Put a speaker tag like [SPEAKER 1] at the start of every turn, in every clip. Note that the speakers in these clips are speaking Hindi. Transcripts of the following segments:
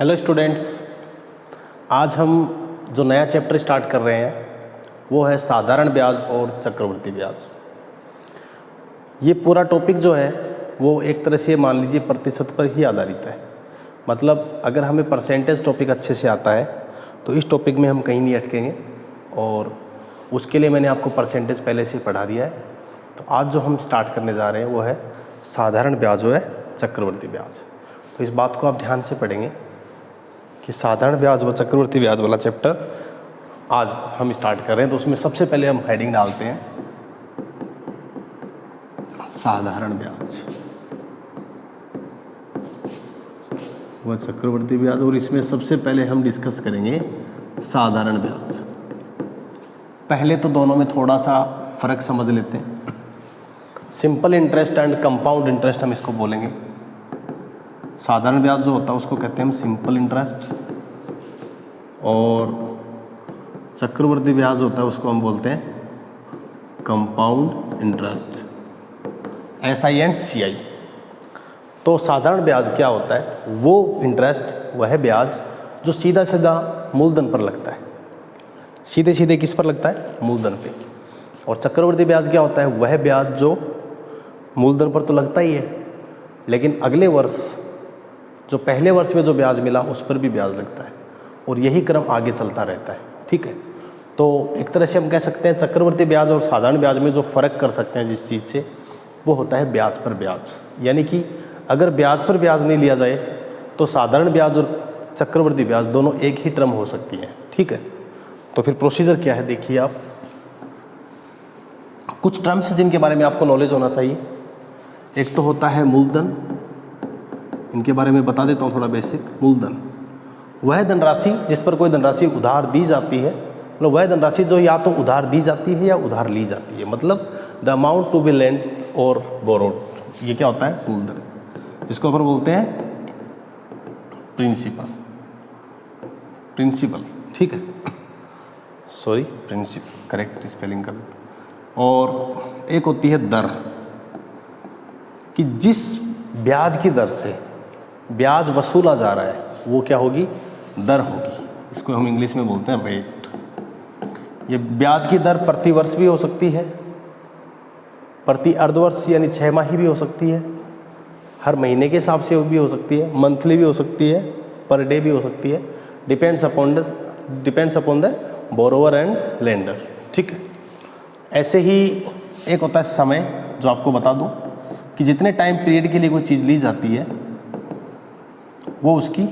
[SPEAKER 1] हेलो स्टूडेंट्स, आज हम जो नया चैप्टर स्टार्ट कर रहे हैं वो है साधारण ब्याज और चक्रवृद्धि ब्याज। ये पूरा टॉपिक जो है वो एक तरह से मान लीजिए प्रतिशत पर ही आधारित है। मतलब अगर हमें परसेंटेज टॉपिक अच्छे से आता है तो इस टॉपिक में हम कहीं नहीं अटकेंगे, और उसके लिए मैंने आपको परसेंटेज पहले से पढ़ा दिया है। तो आज जो हम स्टार्ट करने जा रहे हैं वो है साधारण ब्याज व चक्रवृद्धि ब्याज। तो इस बात को आप ध्यान से पढ़ेंगे कि साधारण ब्याज व चक्रवृद्धि ब्याज वाला चैप्टर आज हम स्टार्ट कर रहे हैं। तो उसमें सबसे पहले हम हेडिंग डालते हैं साधारण ब्याज व चक्रवृद्धि ब्याज, और इसमें सबसे पहले हम डिस्कस करेंगे साधारण ब्याज। पहले तो दोनों में थोड़ा सा फर्क समझ लेते हैं। Simple interest and compound interest हम इसको बोलेंगे। साधारण ब्याज जो होता है उसको कहते हैं हम सिंपल इंटरेस्ट, और चक्रवृद्धि ब्याज होता है उसको हम बोलते हैं compound interest, SI and CI। तो साधारण ब्याज क्या होता है? वो इंटरेस्ट, वह ब्याज जो सीधा सीधा मूलधन पर लगता है। सीधे सीधे किस पर लगता है? मूलधन पे। और चक्रवृद्धि ब्याज क्या होता है? वह ब्याज जो मूलधन पर तो लगता ही है, लेकिन अगले वर्ष जो पहले वर्ष में जो ब्याज मिला उस पर भी ब्याज लगता है, और यही क्रम आगे चलता रहता है। ठीक है, तो एक तरह से हम कह सकते हैं चक्रवृद्धि ब्याज और साधारण ब्याज में जो फ़र्क कर सकते हैं जिस चीज़ से, वो होता है ब्याज पर ब्याज। यानी कि अगर ब्याज पर ब्याज नहीं लिया जाए तो साधारण ब्याज और चक्रवृद्धि ब्याज दोनों एक ही टर्म हो सकती हैं। ठीक है, तो फिर प्रोसीजर क्या है देखिए आप। कुछ टर्म्स जिनके बारे में आपको नॉलेज होना चाहिए। एक तो होता है मूलधन, इनके बारे में बता देता हूँ थोड़ा बेसिक। मूलधन वह धनराशि जिस पर कोई धनराशि उधार दी जाती है, मतलब वह धनराशि जो या तो उधार दी जाती है या उधार ली जाती है, मतलब the amount to be lent और बोरोड। ये क्या होता है? मूलधन, जिसको अपन बोलते हैं प्रिंसिपल। ठीक है, सॉरी, प्रिंसिपल करेक्ट स्पेलिंग कर देते। और एक होती है दर, कि जिस ब्याज की दर से ब्याज वसूला जा रहा है वो क्या होगी? दर होगी। इसको हम इंग्लिश में बोलते हैं रेट। ये ब्याज की दर प्रति वर्ष भी हो सकती है, प्रति अर्धवर्ष यानी 6 माही भी हो सकती है, हर महीने के हिसाब से भी हो सकती है, मंथली भी हो सकती है, पर डे भी हो सकती है। Depends upon the borrower and lender. ठीक है, ऐसे ही एक होता है समय, जो आपको बता दूं कि जितने टाइम पीरियड के लिए कोई चीज़ ली जाती है वो उसकी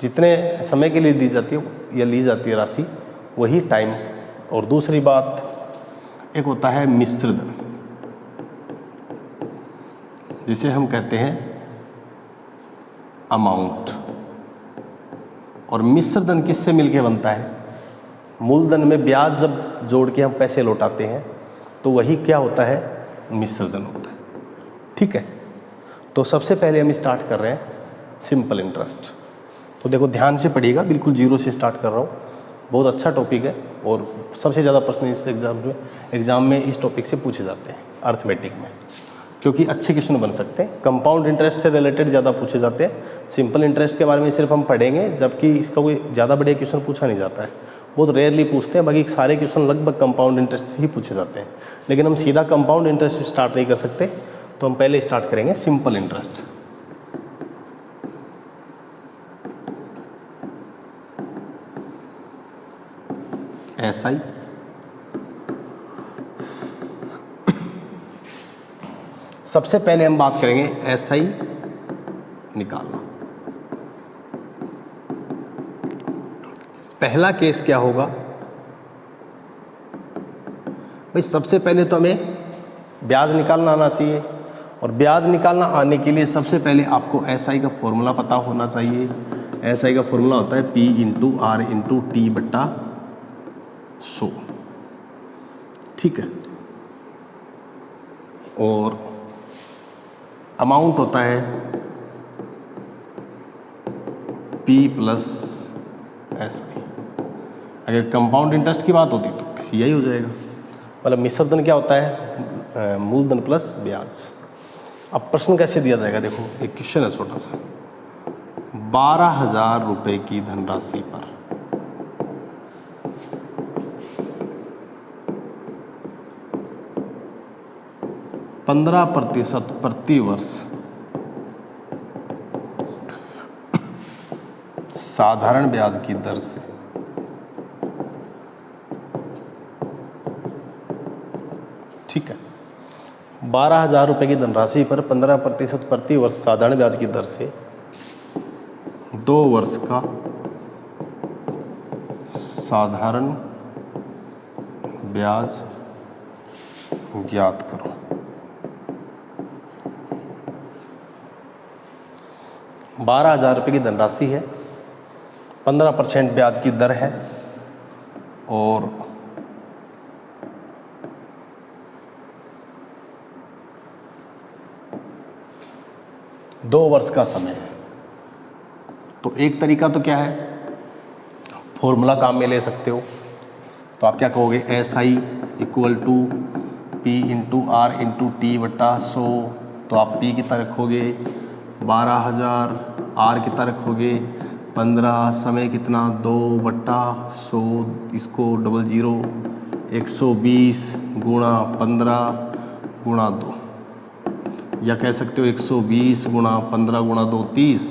[SPEAKER 1] जितने समय के लिए दी जाती है या ली जाती है राशि, वही टाइम। और दूसरी बात, एक होता है मिश्र धन, जिसे हम कहते हैं अमाउंट। और मिश्र धन किससे मिलके बनता है? मूलधन में ब्याज जब जोड़ के हम पैसे लौटाते हैं तो वही क्या होता है? मिश्र धन होता है। ठीक है, तो सबसे पहले हम स्टार्ट कर रहे हैं सिंपल इंटरेस्ट। तो देखो ध्यान से पढ़िएगा, बिल्कुल जीरो से स्टार्ट कर रहा हूँ। बहुत अच्छा टॉपिक है, और सबसे ज़्यादा प्रश्न इस एग्ज़ाम में इस टॉपिक से पूछे जाते हैं अर्थमेटिक में, क्योंकि अच्छे क्वेश्चन बन सकते हैं। कंपाउंड इंटरेस्ट से रिलेटेड ज़्यादा पूछे जाते हैं। सिंपल इंटरेस्ट के बारे में सिर्फ हम पढ़ेंगे, जबकि इसका कोई ज़्यादा बढ़िया क्वेश्चन पूछा नहीं जाता है, बहुत रेयरली पूछते हैं। बाकी सारे क्वेश्चन लगभग कंपाउंड इंटरेस्ट से ही पूछे जाते हैं, लेकिन हम सीधा कंपाउंड इंटरेस्ट स्टार्ट नहीं कर सकते। तो हम पहले स्टार्ट करेंगे सिंपल इंटरेस्ट। SI सबसे पहले हम बात करेंगे SI निकालना। पहला केस क्या होगा भाई? सबसे पहले तो हमें ब्याज निकालना आना चाहिए, और ब्याज निकालना आने के लिए सबसे पहले आपको SI का फॉर्मूला पता होना चाहिए। SI का फॉर्मूला होता है P into R into T बट्टा 100। ठीक है, और अमाउंट होता है P प्लस SI। अगर कंपाउंड इंटरेस्ट की बात होती तो CI हो जाएगा। मतलब मिश्र धन क्या होता है? मूलधन प्लस ब्याज। अब प्रश्न कैसे दिया जाएगा? देखो एक क्वेश्चन है छोटा सा, 12,000 रुपये की धनराशि पर 15% प्रति वर्ष साधारण ब्याज की दर से ठीक है, 12,000 रुपये की धनराशि पर 15% प्रति वर्ष साधारण ब्याज की दर से 2 वर्ष का साधारण ब्याज ज्ञात करो। 12,000 रुपये की धनराशि है, 15% ब्याज की दर है और दो वर्ष का समय है। तो एक तरीका तो क्या है, फॉर्मूला काम में ले सकते हो। तो आप क्या कहोगे, SI equal to P into R into T बटा 100। तो आप P कितना रखोगे 12,000, R कितना रखोगे 15, समय कितना 2 बटा 100, इसको 00, 120 गुणा 15 गुणा 2, या कह सकते हो 120 गुणा 15 गुणा 2 30,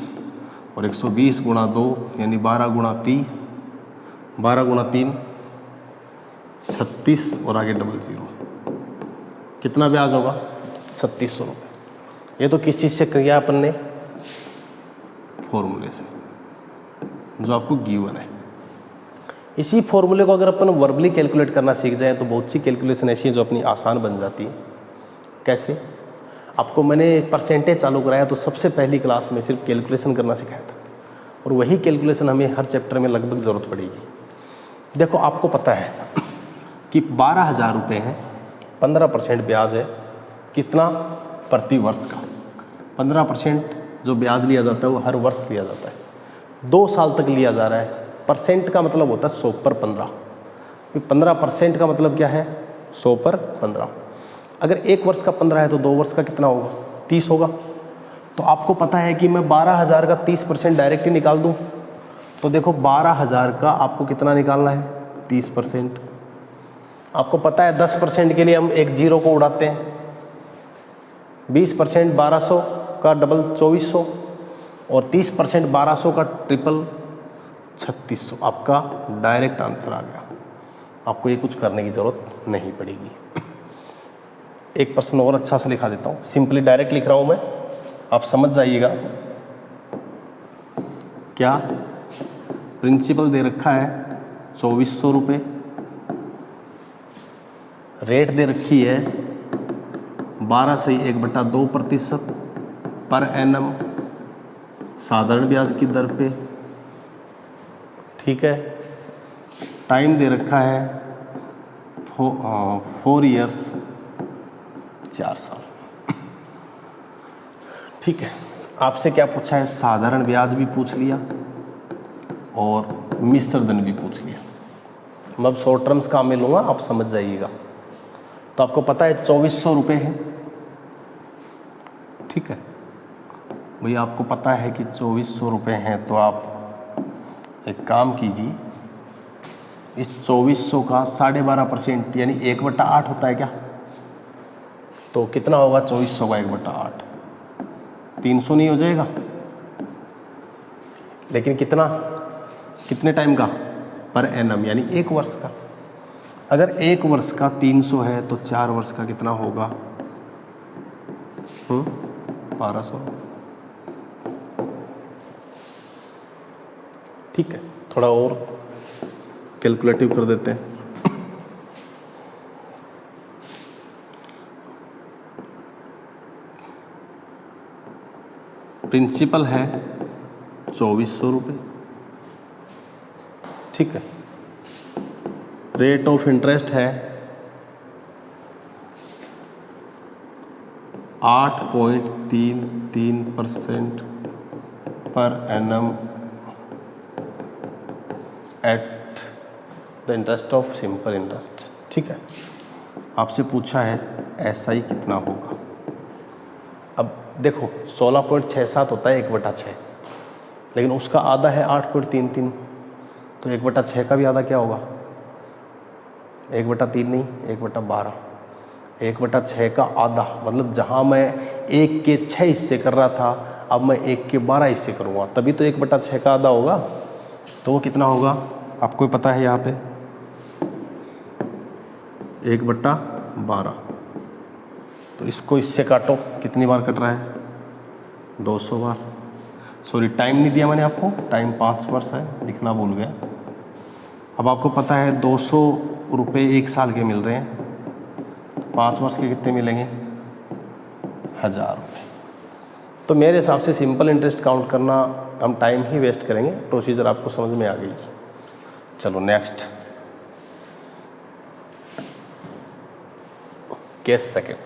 [SPEAKER 1] और 120 गुणा 2 यानी 12 गुणा 30, 12 गुणा 3 36 और आगे 00। कितना ब्याज होगा 3600 रुपये। ये तो किस चीज़ से किया अपन ने, फॉर्मूले से जो आपको गिवन है। इसी फॉर्मूले को अगर अपन वर्बली कैलकुलेट करना सीख जाए तो बहुत सी कैलकुलेशन ऐसी है जो अपनी आसान बन जाती है। कैसे, आपको मैंने परसेंटेज चालू कराया तो सबसे पहली क्लास में सिर्फ कैलकुलेशन करना सिखाया था, और वही कैलकुलेशन हमें हर चैप्टर में लगभग ज़रूरत पड़ेगी। देखो आपको पता है कि 12,000 रुपये हैं, 15% ब्याज है, कितना प्रति वर्ष का। 15% जो ब्याज लिया जाता है वो हर वर्ष लिया जाता है, 2 साल तक लिया जा रहा है। परसेंट का मतलब होता है 100 पर 15, 15% का मतलब क्या है 100 पर 15। अगर 1 वर्ष का 15 है तो 2 वर्ष का कितना होगा 30 होगा। तो आपको पता है कि मैं 12,000 का 30% डायरेक्ट ही निकाल दूं। तो देखो 12,000 का आपको कितना निकालना है 30%। आपको पता है 10% के लिए हम एक जीरो को उड़ाते हैं, 20% 1200 का डबल 2400, और 30% 1200 का ट्रिपल 3600। आपका डायरेक्ट आंसर आ गया, आपको ये कुछ करने की ज़रूरत नहीं पड़ेगी। एक प्रश्न और अच्छा सा लिखा देता हूँ, सिंपली डायरेक्ट लिख रहा हूँ मैं, आप समझ जाइएगा। क्या प्रिंसिपल दे रखा है 2400 रुपये, रेट दे रखी है 12 से 1/2% पर एनम साधारण ब्याज की दर पे, ठीक है। टाइम दे रखा है 4 ईयर्स 4 साल, ठीक है। आपसे क्या पूछा है, साधारण ब्याज भी पूछ लिया और मिश्र धन भी पूछ लिया। मैं अब शॉर्ट टर्म्स काम में लूँगा, आप समझ जाइएगा। तो आपको पता है 2400 रुपये है, ठीक है भैया, आपको पता है कि 2400 रुपये हैं। तो आप एक काम कीजिए, इस 2400 का 12.5% यानी 1/8 होता है क्या, तो कितना होगा 2400 का 1/8, 300 नहीं हो जाएगा। लेकिन कितने टाइम का, पर एनम यानी 1 वर्ष का। अगर 1 वर्ष का 300 है तो 4 वर्ष का कितना होगा 1200, ठीक है। थोड़ा और कैलकुलेटिव कर देते हैं। प्रिंसिपल है 2400 रुपये, ठीक है। रेट ऑफ इंटरेस्ट है 8.33% per annum at the interest of simple interest, ठीक है। आपसे पूछा है SI कितना होगा। अब देखो 16.67 होता है 1/6, लेकिन उसका आधा है 8.33, तो 1/6 का भी आधा क्या होगा? 1/3 नहीं, 1/12। 1/6 का आधा मतलब जहाँ मैं 1 के 6 हिस्से कर रहा था, अब मैं 1 के 12 हिस्से करूँगा, तभी तो 1/6 का आधा होगा। तो वो कितना होगा आपको पता है यहाँ पे? 1/12। तो इसको इससे काटो, कितनी बार कट रहा है? 200 बार। सॉरी, टाइम नहीं दिया मैंने आपको, टाइम 5 वर्ष है, लिखना भूल गया। अब आपको पता है 200 रुपये 1 साल के मिल रहे हैं, 5 वर्ष के कितने मिलेंगे? 1000 रुपये। तो मेरे हिसाब से सिंपल इंटरेस्ट काउंट करना हम टाइम ही वेस्ट करेंगे, प्रोसीजर आपको समझ में आ गई। चलो नेक्स्ट, केस सेकंड।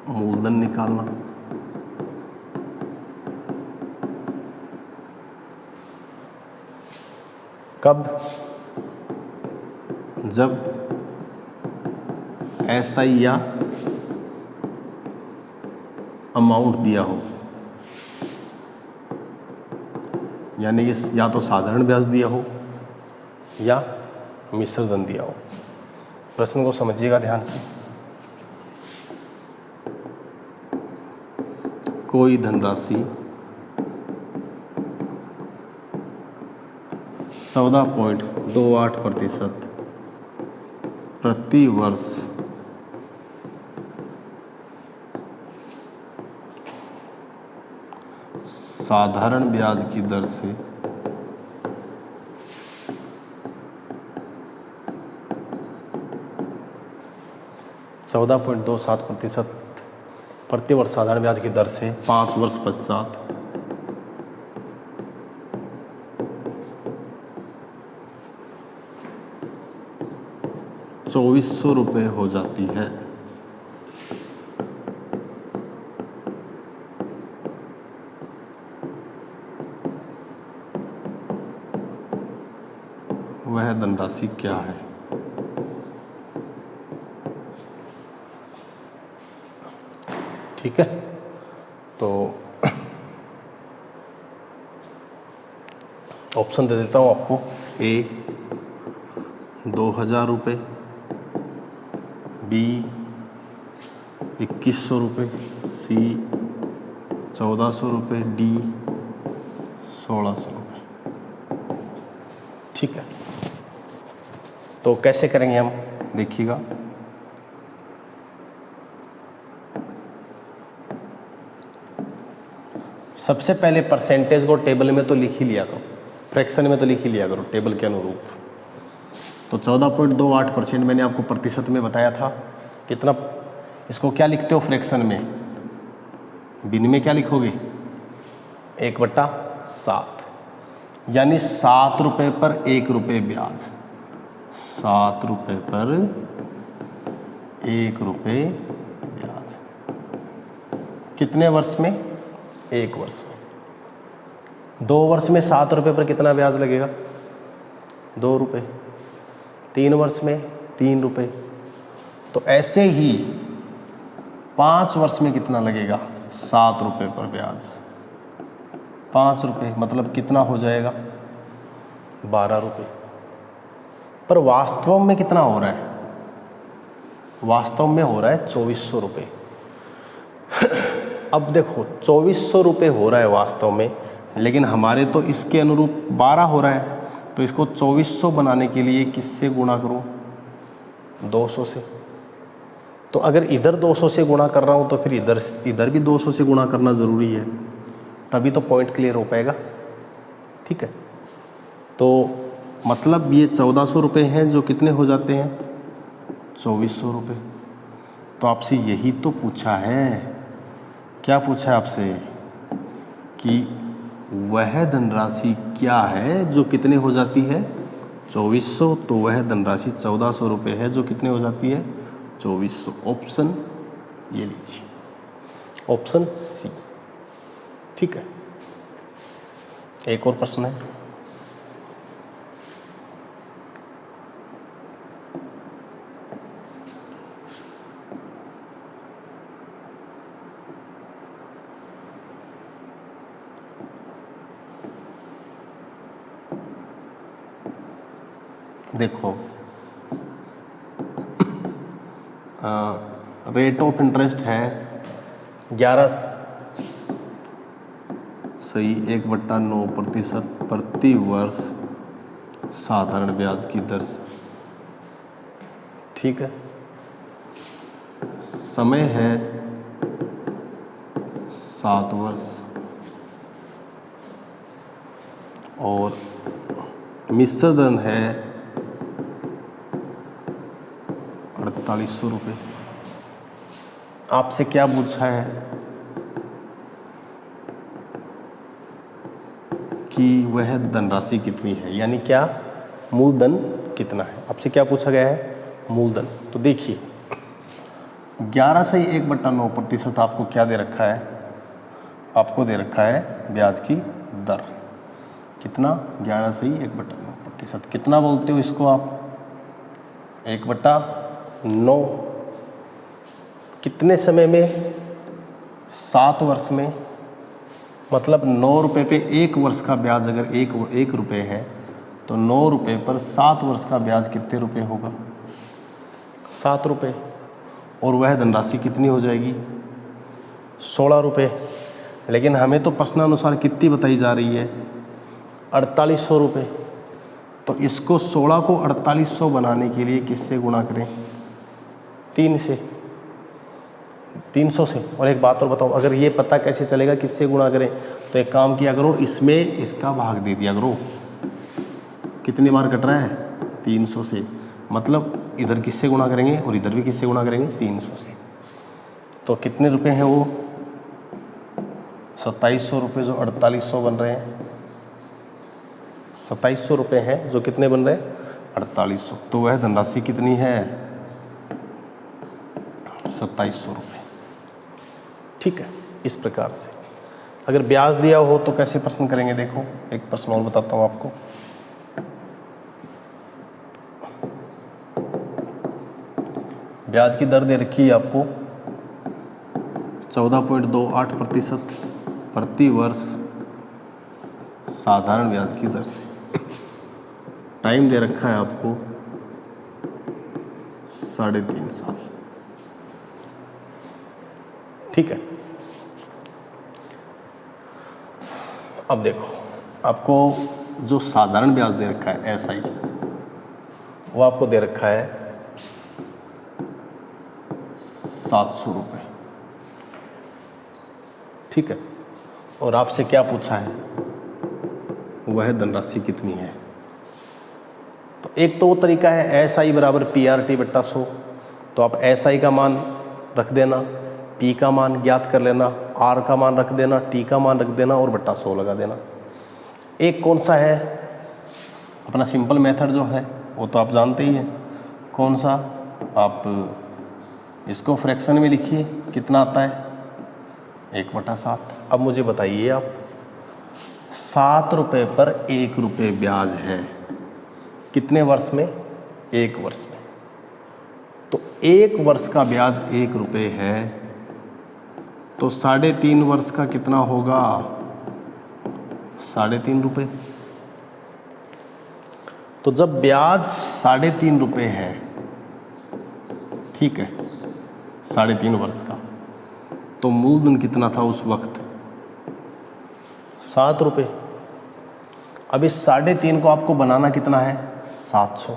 [SPEAKER 1] मूलधन निकालना। कब? जब SI या अमाउंट दिया हो, यानी कि या तो साधारण ब्याज दिया हो या मिश्र धन दिया हो। प्रश्न को समझिएगा ध्यान से। कोई धनराशि 14.28% प्रति वर्ष साधारण ब्याज की दर से (14.27% प्रति वर्ष साधारण ब्याज की दर से 5 वर्ष पश्चात ₹2400 हो जाती है। वह धनराशि क्या है? ठीक है, तो ऑप्शन दे देता हूँ आपको। A 2000 रुपये, B 2100 रुपये, C 1400 रुपये, D 1600 रुपये। ठीक है, तो कैसे करेंगे हम, देखिएगा। सबसे पहले परसेंटेज को टेबल में तो लिख ही लिया करो, फ्रैक्शन में तो लिख ही लिया करो टेबल के अनुरूप। तो 14.28% मैंने आपको प्रतिशत में बताया था कितना। इसको क्या लिखते हो फ्रैक्शन में? बिन में क्या लिखोगे? 1/7, यानी 7 रुपये पर 1 रुपये ब्याज। 7 रुपये पर 1 रुपये ब्याज कितने वर्ष में? 1 वर्ष में। 2 वर्ष में 7 रुपये पर कितना ब्याज लगेगा? 2 रुपये। 3 वर्ष में 3 रुपये। तो ऐसे ही 5 वर्ष में कितना लगेगा? 7 रुपये पर ब्याज। 5 रुपये मतलब कितना हो जाएगा? 12 रुपये। पर वास्तव में कितना हो रहा है? वास्तव में हो रहा है 2400 रुपये। अब देखो 2400 रुपये हो रहा है वास्तव में, लेकिन हमारे तो इसके अनुरूप 12 हो रहा है, तो इसको 2400 बनाने के लिए किससे गुणा करूं? 200 से। तो अगर इधर 200 से गुणा कर रहा हूं तो फिर इधर भी 200 से गुणा करना ज़रूरी है, तभी तो पॉइंट क्लियर हो पाएगा। ठीक है, तो मतलब ये 1400 रुपये हैं जो कितने हो जाते हैं? 2400 रुपये। तो आपसे यही तो पूछा है। क्या पूछा है आपसे? कि वह धनराशि क्या है जो कितने हो जाती है? 2400। तो वह धनराशि 1400 रुपये है जो कितने हो जाती है? 2400। ऑप्शन ये लीजिए, ऑप्शन सी। ठीक है, एक और प्रश्न है। देखो रेट ऑफ इंटरेस्ट है 11.9% प्रति वर्ष साधारण ब्याज की दर से। ठीक है, समय है 7 वर्ष और मिश्र धन है 4800 रुपये। आपसे क्या पूछा है कि वह धनराशि कितनी है, यानी क्या मूलधन कितना है। आपसे क्या पूछा गया है, मूलधन। तो देखिए 11 से 1/9% आपको क्या दे रखा है, आपको दे रखा है ब्याज की दर। कितना, 11 से 1/9%। कितना बोलते हो इसको आप, 1/9। कितने समय में, 7 वर्ष में। मतलब 9 रुपये पे 1 वर्ष का ब्याज अगर 1 रुपये है तो 9 रुपये पर 7 वर्ष का ब्याज कितने रुपये होगा, 7 रुपये। और वह धनराशि कितनी हो जाएगी, 16 रुपये। लेकिन हमें तो प्रश्नानुसार कितनी बताई जा रही है, 4800 रुपये। तो इसको 16 को 4800 बनाने के लिए किससे गुणा करें, 3 से, 300 से। और एक बात और बताओ, अगर ये पता कैसे चलेगा किससे गुणा करें, तो एक काम किया करो, इसमें इसका भाग दे दिया करो। कितनी बार कट रहा है, 300 से। मतलब इधर किससे गुणा करेंगे और इधर भी किससे गुणा करेंगे, 300 से। तो कितने रुपए हैं वो, 2700 रुपये जो 4800 बन रहे हैं। 2700 रुपये हैं जो कितने बन रहे हैं, 4800। तो वह धनराशि कितनी है, 2700 रुपये। ठीक है, इस प्रकार से। अगर ब्याज दिया हो तो कैसे प्रश्न करेंगे, देखो एक प्रश्न और बताता हूँ आपको। ब्याज की दर दे रखी है आपको 14.28% प्रति वर्ष साधारण ब्याज की दर से। टाइम दे रखा है आपको 3.5 साल। ठीक है, अब देखो आपको जो साधारण ब्याज दे रखा है एसआई, वो आपको दे रखा है 700 रुपये। ठीक है, और आपसे क्या पूछा है, वह धनराशि कितनी है। तो एक तो वो तरीका है एसआई बराबर PRT/100। तो आप एसआई का मान रख देना, पी का मान ज्ञात कर लेना, आर का मान रख देना, टी का मान रख देना और बट्टा 100 लगा देना। एक कौन सा है अपना सिंपल मेथड जो है वो तो आप जानते ही हैं। कौन सा, आप इसको फ्रैक्शन में लिखिए, कितना आता है, 1/7। अब मुझे बताइए आप, 7 रुपये पर 1 रुपये ब्याज है, कितने वर्ष में, 1 वर्ष में। तो 1 वर्ष का ब्याज 1 रुपये है, तो 3.5 वर्ष का कितना होगा, 3.5 रुपये। तो जब ब्याज 3.5 रुपये है, ठीक है, 3.5 वर्ष का, तो मूलधन कितना था उस वक्त, 7 रुपये। अब इस 3.5 को आपको बनाना कितना है, 700।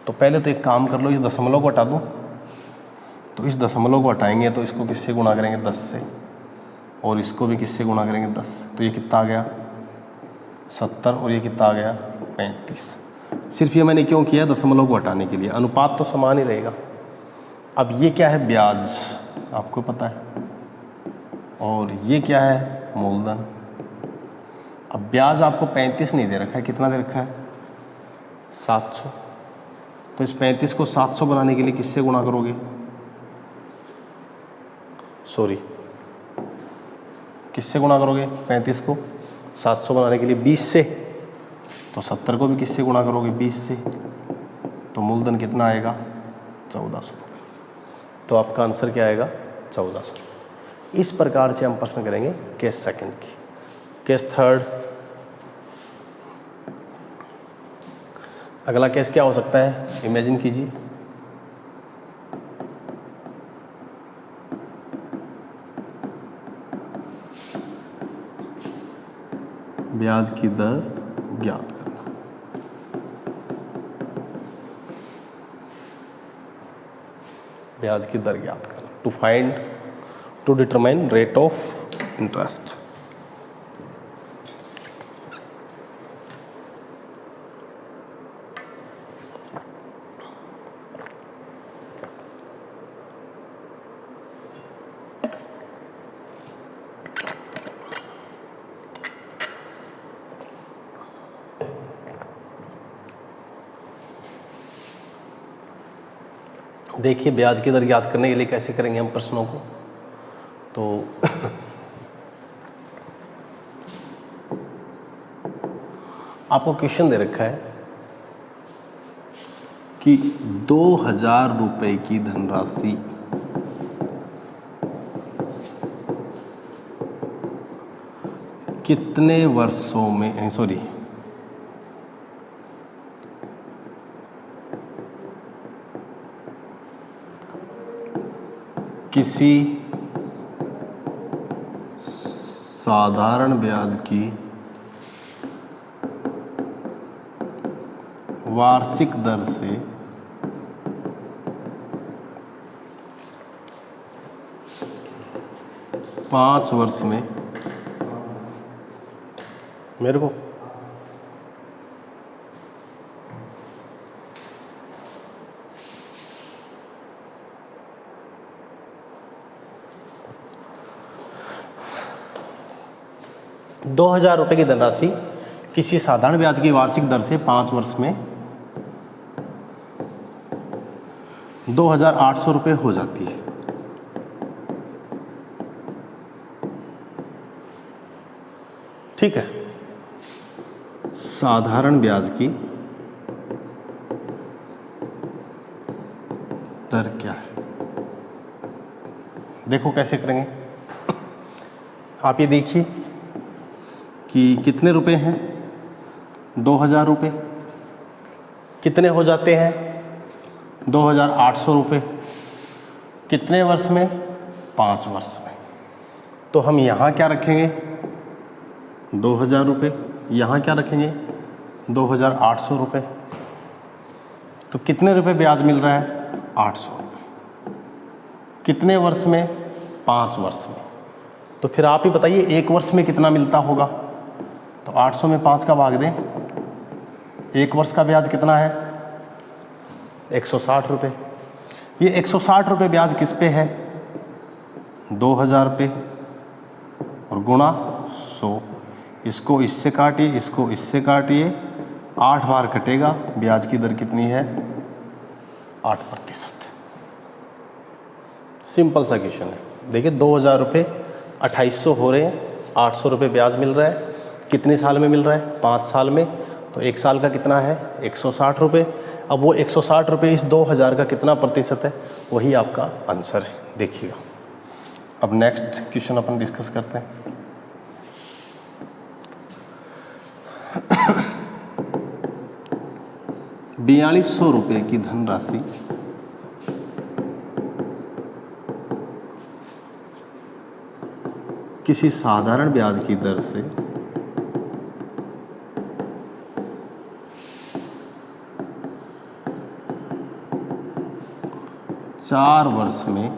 [SPEAKER 1] तो पहले तो एक काम कर लो, इस दशमलव को हटा दूं। तो इस दशमलव को हटाएंगे तो इसको किससे गुणा करेंगे, 10 से, और इसको भी किससे गुणा करेंगे, 10। तो ये कितना आ गया, 70, और ये कितना आ गया, 35। सिर्फ ये मैंने क्यों किया, दशमलव को हटाने के लिए, अनुपात तो समान ही रहेगा। अब ये क्या है, ब्याज, आपको पता है, और ये क्या है, मूलधन। अब ब्याज आपको 35 नहीं दे रखा है, कितना दे रखा है, 700। तो इस 35 को 700 बनाने के लिए किससे गुणा करोगे, किससे गुणा करोगे, 35 को 700 बनाने के लिए 20 से। तो 70 को भी किससे गुणा करोगे, 20 से। तो मूलधन कितना आएगा, 1400 रुपये। तो आपका आंसर क्या आएगा, 1400 रुपये। इस प्रकार से हम प्रश्न करेंगे केस सेकंड की। केस थर्ड, अगला केस क्या हो सकता है, इमेजिन कीजिए। ब्याज की दर ज्ञात करना। ब्याज की दर ज्ञात करना, to determine rate of interest. देखिए ब्याज की दर ज्ञात करने के लिए कैसे करेंगे हम प्रश्नों को। तो आपको क्वेश्चन दे रखा है कि 2000 रुपए की धनराशि कितने वर्षों में, सॉरी, किसी साधारण ब्याज की वार्षिक दर से 5 वर्ष में, मेरे को 2000 रुपए की धनराशि किसी साधारण ब्याज की वार्षिक दर से 5 वर्ष में 2800 रुपये हो जाती है। ठीक है, साधारण ब्याज की दर क्या है, देखो कैसे करेंगे। आप ये देखिए कि कितने रुपए हैं, 2000 रुपये कितने हो जाते हैं, 2800 रुपये, कितने वर्ष में, 5 वर्ष में। तो हम यहाँ क्या रखेंगे, 2000 रुपये, यहाँ क्या रखेंगे, 2800 रुपये। तो कितने रुपए ब्याज मिल रहा है, 800 रुपये, कितने वर्ष में, 5 वर्ष में। तो फिर आप ही बताइए एक वर्ष में कितना मिलता होगा। तो 800 में 5 का भाग दें, एक वर्ष का ब्याज कितना है, 160 रुपये। ये 160 रुपये ब्याज किस पे है, 2000 पे, और गुणा 100। इसको इससे काटिए, इसको इससे काटिए, 8 बार कटेगा, ब्याज की दर कितनी है, 8%। सिंपल सा क्वेश्चन है। देखिए 2000 रुपये 2800 हो रहे हैं, 800 रुपये ब्याज मिल रहा है, कितने साल में मिल रहा है, 5 साल में। तो एक साल का कितना है, 160 रुपये। अब वो 160 रुपये इस 2000 का कितना प्रतिशत है, वही आपका आंसर है। देखिएगा, अब नेक्स्ट क्वेश्चन अपन डिस्कस करते हैं। ₹4200 की धनराशि किसी साधारण ब्याज की दर से 4 वर्ष में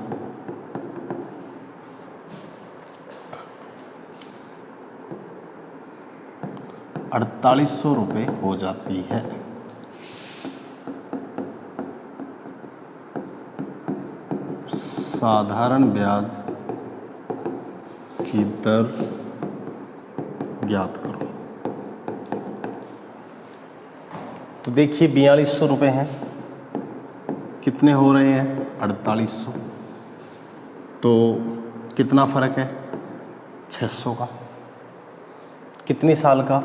[SPEAKER 1] 4800 रुपये हो जाती है। साधारण ब्याज की दर ज्ञात करो। तो देखिए 4200 रुपये हैं, कितने हो रहे हैं, 4800। तो कितना फ़र्क है, 600 का। कितने साल का,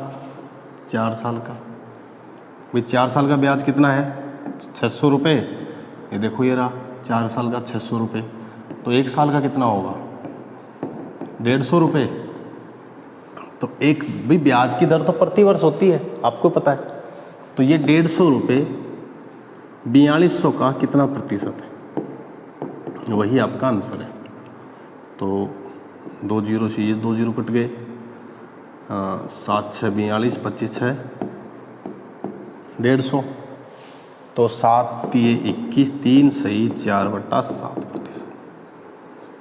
[SPEAKER 1] 4 साल का। भाई 4 साल का ब्याज कितना है, 600 रुपये। ये देखो ये रहा 4 साल का 600 रुपये। तो 1 साल का कितना होगा, 150 रुपये। तो एक भाई ब्याज की दर तो प्रति वर्ष होती है, आपको पता है। तो ये 150 रुपये 4200 का कितना प्रतिशत है, वही आपका आंसर है। तो 2 जीरो से ये 2 जीरो कट गए, 7 6 42, 25 6 150, तो 7 3 21, 3 सही 4/7%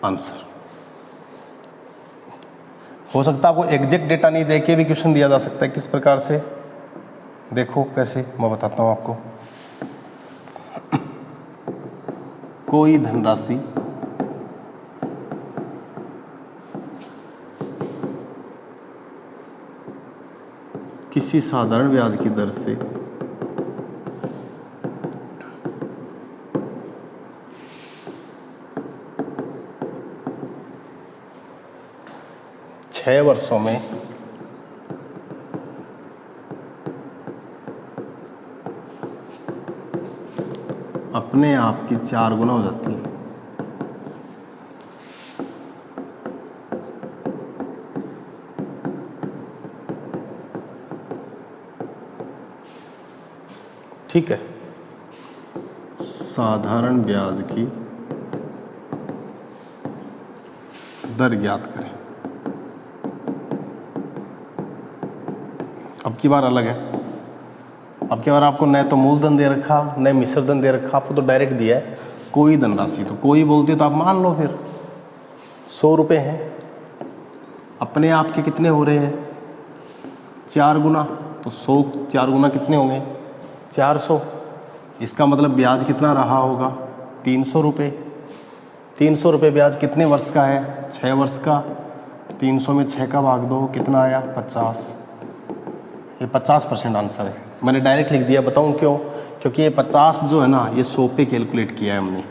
[SPEAKER 1] आंसर। हो सकता है आपको एग्जैक्ट डेटा नहीं देके भी क्वेश्चन दिया जा सकता है। किस प्रकार से, देखो कैसे, मैं बताता हूँ आपको। कोई धनराशि किसी साधारण ब्याज की दर से छह वर्षों में अपने आप की 4 गुना हो जाती है। ठीक है, साधारण ब्याज की दर ज्ञात करें। अब की बार अलग है, अब की बार आपको न तो मूलधन दे रखा न मिश्रधन दे रखा, आपको तो डायरेक्ट दिया है कोई धनराशि। तो कोई बोलती है तो आप मान लो फिर 100 रुपये हैं, अपने आप के कितने हो रहे हैं 4 गुना, तो 100 4 गुना कितने होंगे 400। इसका मतलब ब्याज कितना रहा होगा 300 रुपये। 300 रुपये ब्याज कितने वर्ष का है 6 वर्ष का। 300 में 6 का भाग दो, कितना आया 50। ये 50% आंसर है। मैंने डायरेक्ट लिख दिया, बताऊँ क्यों, क्योंकि ये 50 जो है ना ये 100 पे कैलकुलेट किया है हमने,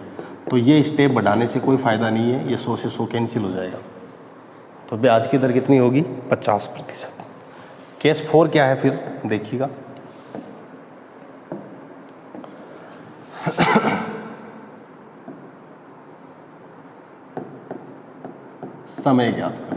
[SPEAKER 1] तो ये स्टेप बढ़ाने से कोई फ़ायदा नहीं है, ये 100 से 100 कैंसिल हो जाएगा। तो ब्याज की दर कितनी होगी 50%। केस 4 क्या है फिर देखिएगा। समय ज्ञात करना।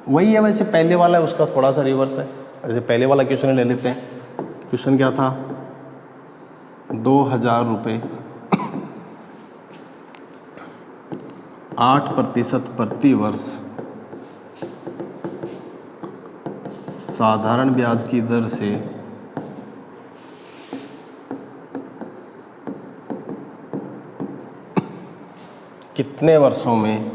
[SPEAKER 1] वही है वैसे, पहले वाला है उसका थोड़ा सा रिवर्स है। जैसे पहले वाला क्वेश्चन ले लेते हैं। क्वेश्चन क्या था 2000 रुपये 8% प्रति वर्ष साधारण ब्याज की दर से कितने वर्षों में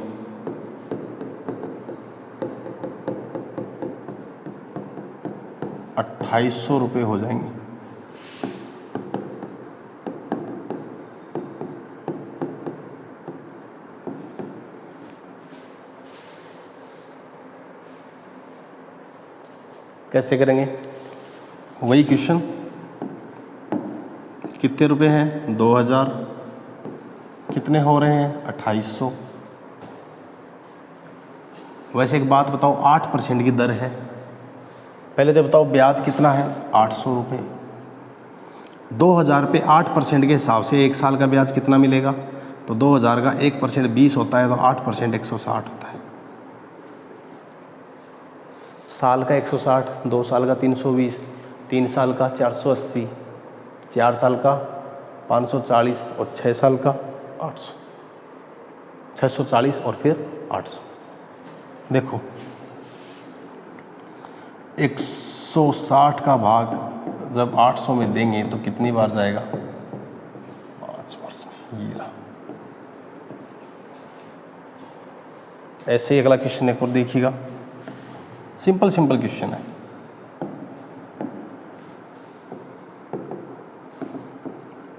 [SPEAKER 1] 2800 रुपये हो जाएंगे। कैसे करेंगे, वही क्वेश्चन, कितने रुपए हैं 2000, कितने हो रहे हैं 2800। वैसे एक बात बताओ, 8% की दर है, पहले तो बताओ ब्याज कितना है 800 रुपये। 2000 पे 8% के हिसाब से 1 साल का ब्याज कितना मिलेगा, तो 2000 का 1% 20 होता है, तो 8% 160 होता है। साल का 160, 2 साल का 320, 3 साल का 480, 4 साल का 540 और 6 साल का 800, 640 और फिर 800। देखो 160 का भाग जब 800 में देंगे तो कितनी बार जाएगा 5 वर्ष में। ये रहा। ऐसे ही अगला क्वेश्चन एक और देखिएगा, सिंपल क्वेश्चन है।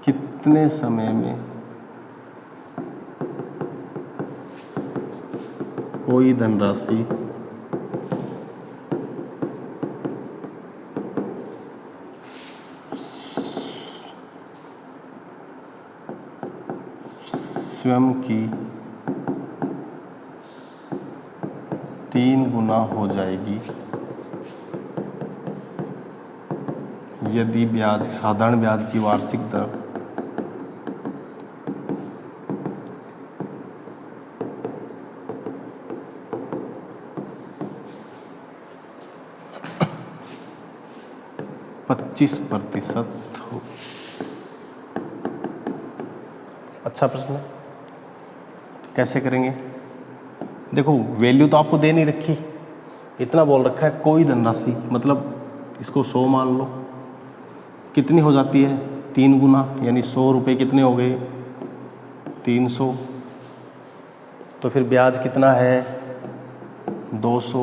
[SPEAKER 1] कितने समय में कोई धनराशि स्वयं की 3 गुना हो जाएगी यदि ब्याज साधारण ब्याज की वार्षिक दर 5% 25% हो। अच्छा प्रश्न है, कैसे करेंगे? देखो वैल्यू तो आपको दे नहीं रखी, इतना बोल रखा है कोई धनराशि, मतलब इसको 100 मान लो, कितनी हो जाती है 3 गुना, यानी 100 रुपये कितने हो गए 300। तो फिर ब्याज कितना है 200,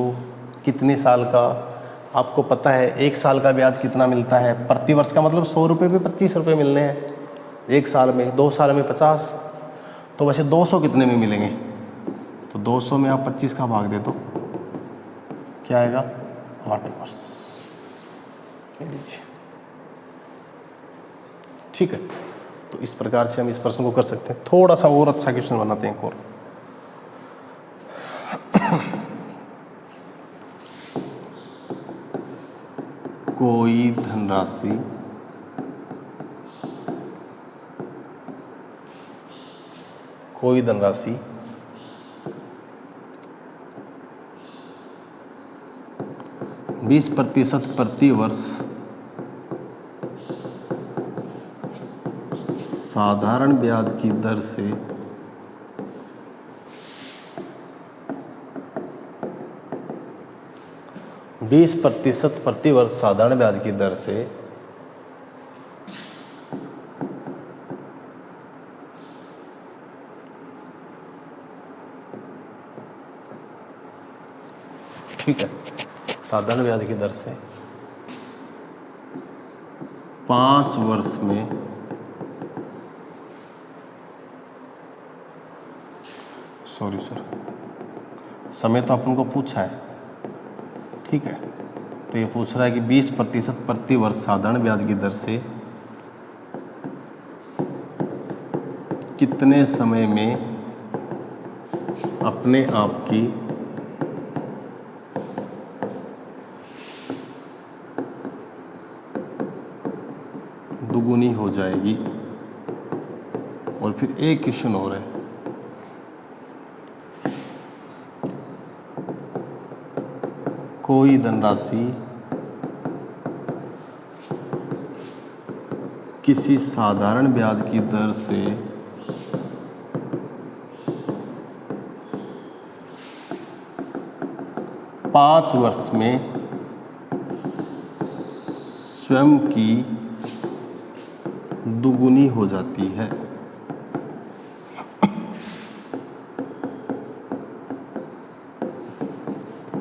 [SPEAKER 1] कितने साल का? आपको पता है 1 साल का ब्याज कितना मिलता है प्रति वर्ष का, मतलब 100 रुपये पे 25 रुपये मिलने हैं 1 साल में, 2 साल में 50, तो वैसे 200 कितने में मिलेंगे? तो 200 में आप 25 का भाग दे दो, क्या आएगा 8 वर्ष। ले लीजिए, ठीक है। तो इस प्रकार से हम इस प्रश्न को कर सकते हैं। थोड़ा सा और अच्छा क्वेश्चन बनाते हैं एक और। कोई धनराशि कोई धनराशि 20% प्रति वर्ष साधारण ब्याज की दर से 20% प्रति वर्ष साधारण ब्याज की दर से ठीक है, साधारण ब्याज की दर से 5 वर्ष में सॉरी सर, समय तो अपन को पूछा है, ठीक है। तो ये पूछ रहा है कि 20% प्रति वर्ष साधारण ब्याज की दर से कितने समय में अपने आप की दुगुनी हो जाएगी। और फिर एक क्वेश्चन और है, कोई धनराशि किसी साधारण ब्याज की दर से 5 वर्ष में स्वयं की दुगुनी हो जाती है।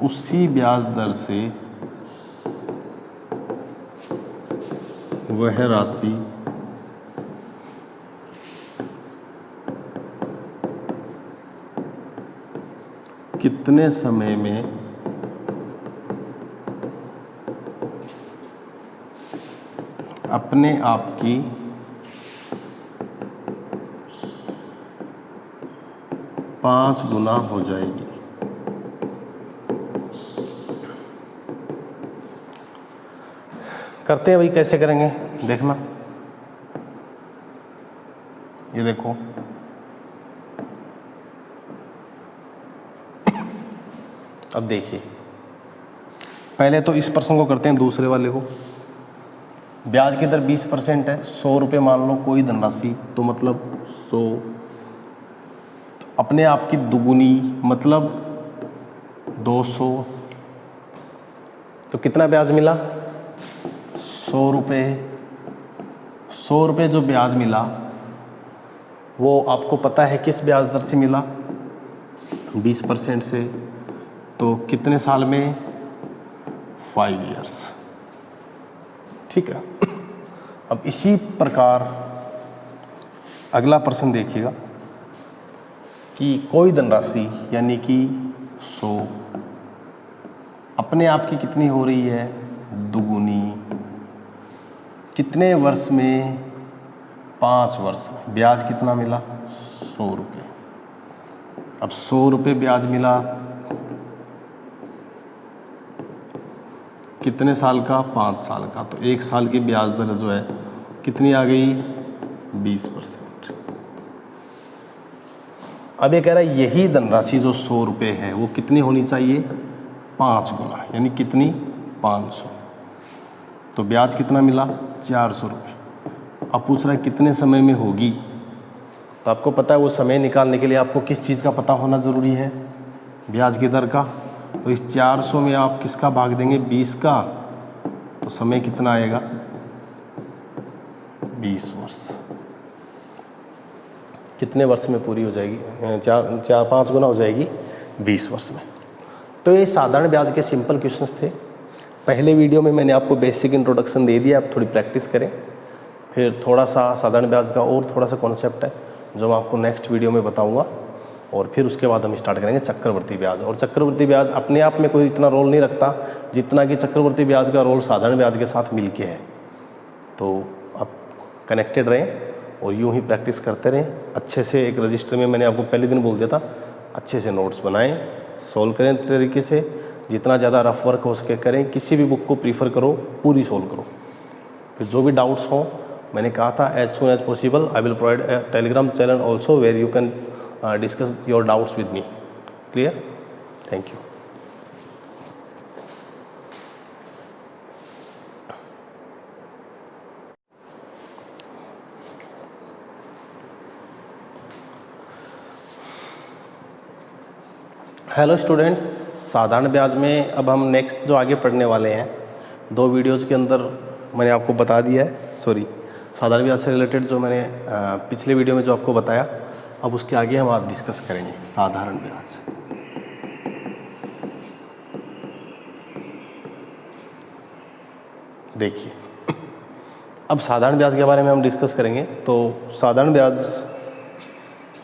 [SPEAKER 1] उसी ब्याज दर से वह राशि कितने समय में अपने आप की पाँच गुना हो जाएगी। करते हैं भाई, कैसे करेंगे देखना। ये देखो, अब देखिए, पहले तो इस प्रश्न को करते हैं, दूसरे वाले को। ब्याज की दर 20% है, 100 रुपये मान लो कोई धनराशि, तो मतलब 100 अपने आप की दुगुनी मतलब 200, तो कितना ब्याज मिला 100 रुपये। 100 रुपये जो ब्याज मिला वो आपको पता है किस ब्याज दर से मिला, 20% से। तो कितने साल में 5 इयर्स, ठीक है। अब इसी प्रकार अगला प्रश्न देखिएगा कि कोई धनराशि यानी कि 100 अपने आप की कितनी हो रही है दुगुनी, कितने वर्ष में 5 वर्ष में। ब्याज कितना मिला 100 रुपये। अब 100 रुपये ब्याज मिला, कितने साल का 5 साल का, तो 1 साल की ब्याज दर जो है कितनी आ गई 20%। अब ये कह रहा है यही धनराशि जो 100 रुपये है वो कितनी होनी चाहिए 5 गुना, यानी कितनी 500। तो ब्याज कितना मिला, 400 रुपये। अब पूछ रहा है कितने समय में होगी, तो आपको पता है वो समय निकालने के लिए आपको किस चीज़ का पता होना ज़रूरी है, ब्याज की दर का। तो इस 400 में आप किसका भाग देंगे, 20 का, तो समय कितना आएगा, 20 वर्ष। कितने वर्ष में पूरी हो जाएगी, 5 गुना हो जाएगी 20 वर्ष में। तो ये साधारण ब्याज के सिंपल क्वेश्चंस थे। पहले वीडियो में मैंने आपको बेसिक इंट्रोडक्शन दे दिया, आप थोड़ी प्रैक्टिस करें। फिर थोड़ा सा साधारण ब्याज का और थोड़ा सा कॉन्सेप्ट है जो मैं आपको नेक्स्ट वीडियो में बताऊंगा, और फिर उसके बाद हम स्टार्ट करेंगे चक्रवर्ती ब्याज। और चक्रवर्ती ब्याज अपने आप में कोई इतना रोल नहीं रखता जितना कि चक्रवर्ती ब्याज का रोल साधारण ब्याज के साथ मिलके है। तो आप कनेक्टेड रहें और यूं ही प्रैक्टिस करते रहें अच्छे से। एक रजिस्टर में मैंने आपको पहले दिन बोल दिया था, अच्छे से नोट्स बनाएं, सोल्व करें तरीके से, जितना ज़्यादा रफ वर्क हो सके करें। किसी भी बुक को प्रीफर करो, पूरी सोल्व करो। फिर जो भी डाउट्स हों, मैंने कहा था as soon as possible I will provide a Telegram channel also where you can discuss your doubts with me. Clear? Thank you. Hello students, साधारण ब्याज में अब हम नेक्स्ट जो आगे पढ़ने वाले हैं, 2 वीडियोज़ के अंदर मैंने आपको बता दिया है, साधारण ब्याज से रिलेटेड जो मैंने पिछले वीडियो में जो आपको बताया, अब उसके आगे हम आज डिस्कस करेंगे साधारण ब्याज। देखिए, अब साधारण ब्याज के बारे में हम डिस्कस करेंगे। तो साधारण ब्याज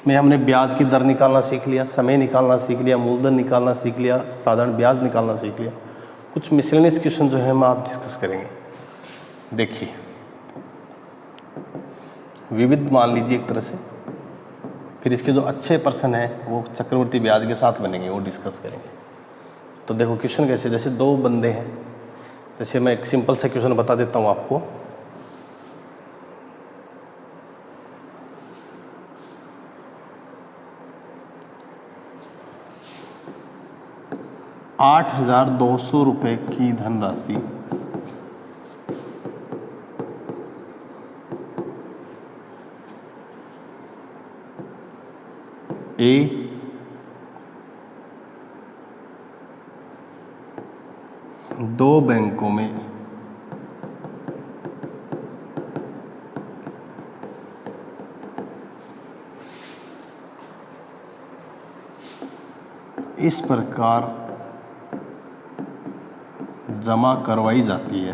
[SPEAKER 1] में हमने ब्याज की दर निकालना सीख लिया, समय निकालना सीख लिया, मूलधन निकालना सीख लिया, साधारण ब्याज निकालना सीख लिया। कुछ मिसलेनियस क्वेश्चन जो है हम आज डिस्कस करेंगे। देखिए, विविध मान लीजिए एक तरह से, फिर इसके जो अच्छे पर्सन हैं वो चक्रवर्ती ब्याज के साथ बनेंगे, वो डिस्कस करेंगे। तो देखो क्वेश्चन कैसे, जैसे 2 बंदे हैं, जैसे मैं एक सिंपल सा क्वेश्चन बता देता हूँ आपको। ₹8,200 की धनराशि ए दो बैंकों में इस प्रकार जमा करवाई जाती है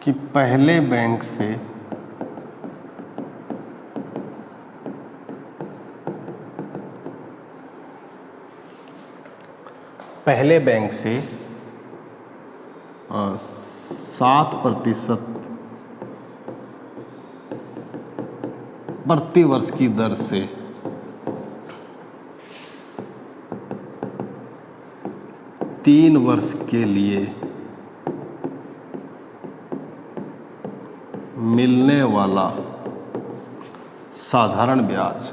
[SPEAKER 1] कि पहले बैंक से पहले बैंक से 7% प्रति वर्ष की दर से तीन वर्ष के लिए मिलने वाला साधारण ब्याज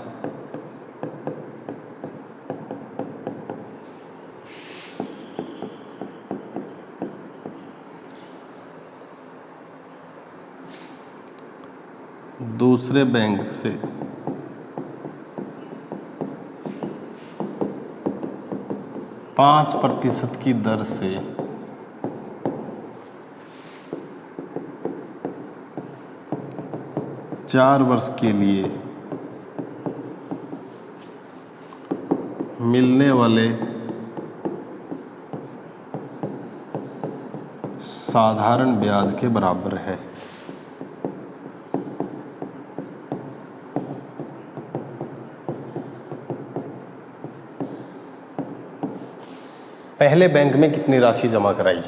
[SPEAKER 1] दूसरे बैंक से 5% की दर से चार वर्ष के लिए मिलने वाले साधारण ब्याज के बराबर है। पहले बैंक में कितनी राशि जमा कराई?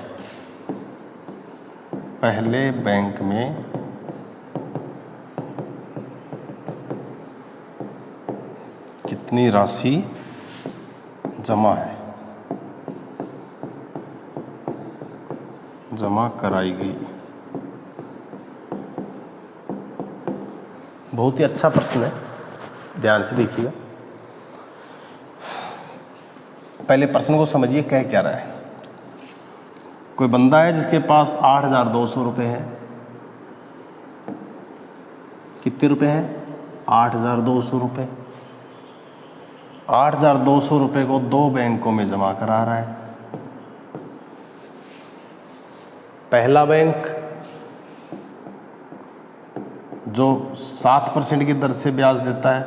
[SPEAKER 1] पहले बैंक में कितनी राशि जमा है, जमा कराई गई। बहुत ही अच्छा प्रश्न है। ध्यान से देखिएगा, पहले प्रश्न को समझिए कह क्या रहा है। कोई बंदा है जिसके पास 8,200 रुपये है। कितने रुपए हैं? 8,200 रुपये। 8,200 रुपये को 2 बैंकों में जमा करा रहा है। पहला बैंक जो 7% की दर से ब्याज देता है,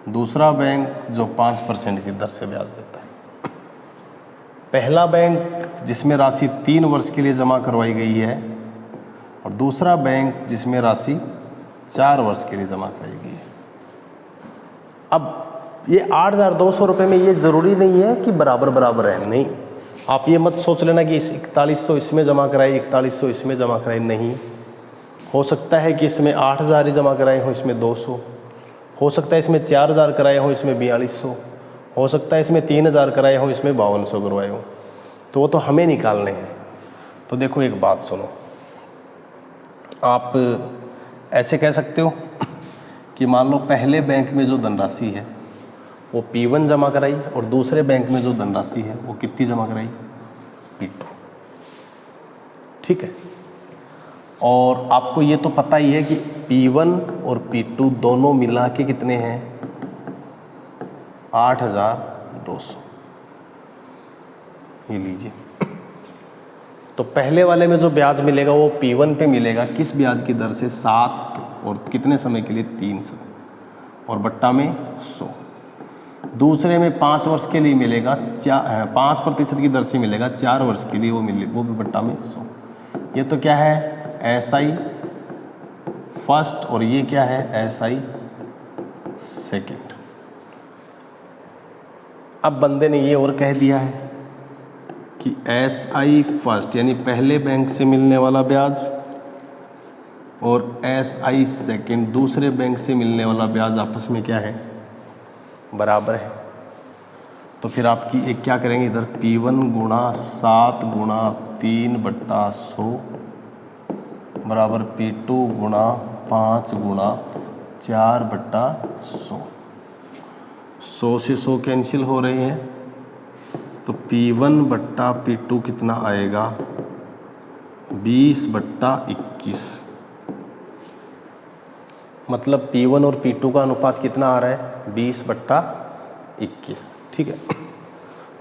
[SPEAKER 1] दूसरा बैंक जो 5% की दर से ब्याज देता है। पहला बैंक जिसमें राशि 3 वर्ष के लिए जमा करवाई गई है और दूसरा बैंक जिसमें राशि 4 वर्ष के लिए जमा कराई गई है। अब ये 8,200 रुपये में ये ज़रूरी नहीं है कि बराबर बराबर है, नहीं। आप ये मत सोच लेना कि इस 4100 इसमें जमा कराए, 4100 इसमें जमा कराए, नहीं। हो सकता है कि इसमें 8,000 ही जमा कराए हों, इसमें 200। हो सकता है इसमें 4,000 कराए हों, इसमें 4,200। हो सकता है इसमें 3,000 कराए हों, इसमें 5,200 करवाए हों। तो वो तो हमें निकालने हैं। तो देखो एक बात सुनो, आप ऐसे कह सकते हो कि मान लो पहले बैंक में जो धनराशि है वो P1 जमा कराई और दूसरे बैंक में जो धनराशि है वो कितनी जमा कराई? P2। ठीक है। और आपको ये तो पता ही है कि P1 और P2 दोनों मिला के कितने हैं? 8,200। ये लीजिए। तो पहले वाले में जो ब्याज मिलेगा वो P1 पे मिलेगा, किस ब्याज की दर से? 7 और कितने समय के लिए? 3 समय, और बट्टा में 100। दूसरे में 5 वर्ष के लिए मिलेगा, 5% की दर से मिलेगा 4 वर्ष के लिए, वो भी बट्टा में 100। ये तो क्या है? SI फर्स्ट, और ये क्या है? SI second. अब बंदे ने ये और कह दिया है कि SI फर्स्ट यानी पहले बैंक से मिलने वाला ब्याज और SI सेकंड दूसरे बैंक से मिलने वाला ब्याज आपस में क्या है? बराबर है। तो फिर आपकी एक क्या करेंगे इधर? P1 गुणा 7 गुणा 3/100 बराबर P2 गुणा 5 गुणा 4/100। 100 से 100 कैंसिल हो रहे हैं, तो P1/P2 कितना आएगा? 20/21। मतलब P1 और P2 का अनुपात कितना आ रहा है? 20/21। ठीक है।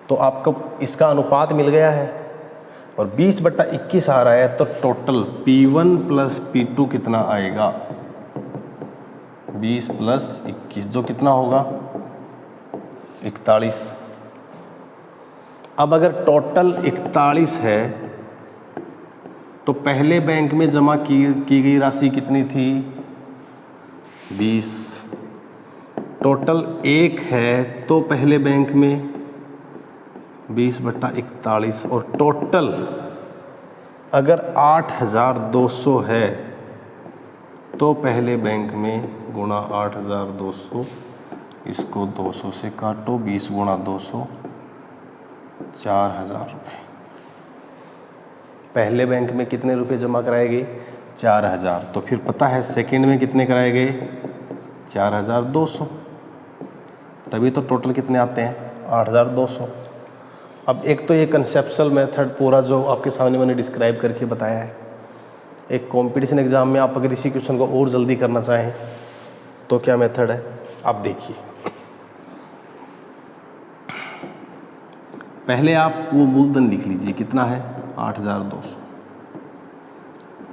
[SPEAKER 1] तो आपको इसका अनुपात मिल गया है और 20/21 आ रहा है, तो टोटल P1 + P2 कितना आएगा? 20 + 21 जो कितना होगा? 41। अब अगर टोटल 41 है तो पहले बैंक में जमा की गई राशि कितनी थी? 20। टोटल 1 है तो पहले बैंक में 20/41, और टोटल अगर 8,200 है तो पहले बैंक में गुणा 8,200, इसको 200 से काटो, 20 गुणा 200 4,000 रुपये। पहले बैंक में कितने रुपए जमा कराए गए? 4,000। तो फिर पता है सेकंड में कितने कराए गए? 4,200। तभी तो टोटल कितने आते हैं? 8,200। अब एक तो ये कंसेप्चुअल मेथड पूरा जो आपके सामने मैंने डिस्क्राइब करके बताया है, एक कंपटीशन एग्जाम में आप अगर इसी क्वेश्चन को और जल्दी करना चाहें तो क्या मेथड है आप देखिए। पहले आप वो मूलधन लिख लीजिए, कितना है? 8,200।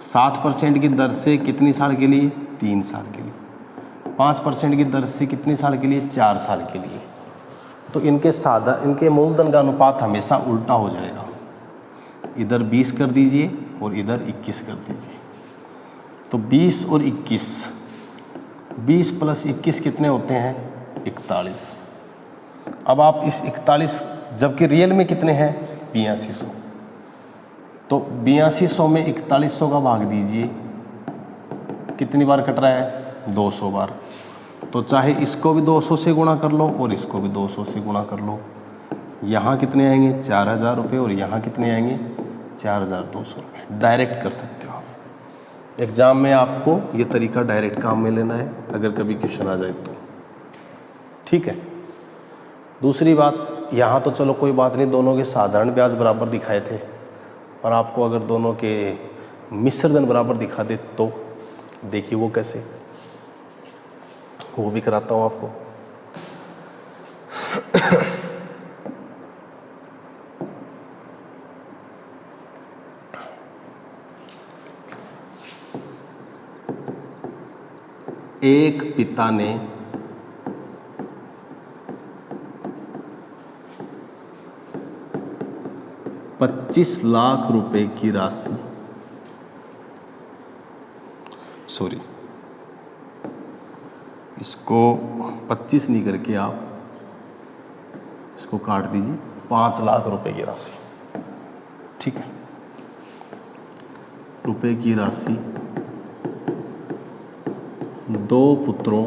[SPEAKER 1] 7% की दर से कितनी साल के लिए? 3 साल के लिए। 5% की दर से कितने साल के लिए? 4 साल के लिए। तो इनके मूलधन का अनुपात हमेशा उल्टा हो जाएगा। इधर 20 कर दीजिए और इधर 21 कर दीजिए। तो 20 और 21, 20 + 21 कितने होते हैं? 41। अब आप इस 41, जबकि रियल में कितने हैं? 8200। तो 8200 में 4100 का भाग दीजिए, कितनी बार कट रहा है? 200 बार। तो चाहे इसको भी 200 से गुणा कर लो और इसको भी 200 से गुणा कर लो। यहाँ कितने आएंगे? 4,000 रुपये, और यहाँ कितने आएंगे? 4,200 रुपये। डायरेक्ट कर सकते हो आप। एग्ज़ाम में आपको ये तरीका डायरेक्ट काम में लेना है अगर कभी क्वेश्चन आ जाए तो। ठीक है। दूसरी बात, यहाँ तो चलो कोई बात नहीं, दोनों के साधारण ब्याज बराबर दिखाए थे, और आपको अगर दोनों के मिश्र धन बराबर दिखा दे तो देखिए वो कैसे, वो भी कराता हूँ आपको। एक पिता ने 25 लाख रुपए की राशि, सॉरी इसको 25 नहीं करके आप इसको काट दीजिए, 5 लाख रुपए की राशि, ठीक है, रुपए की राशि दो पुत्रों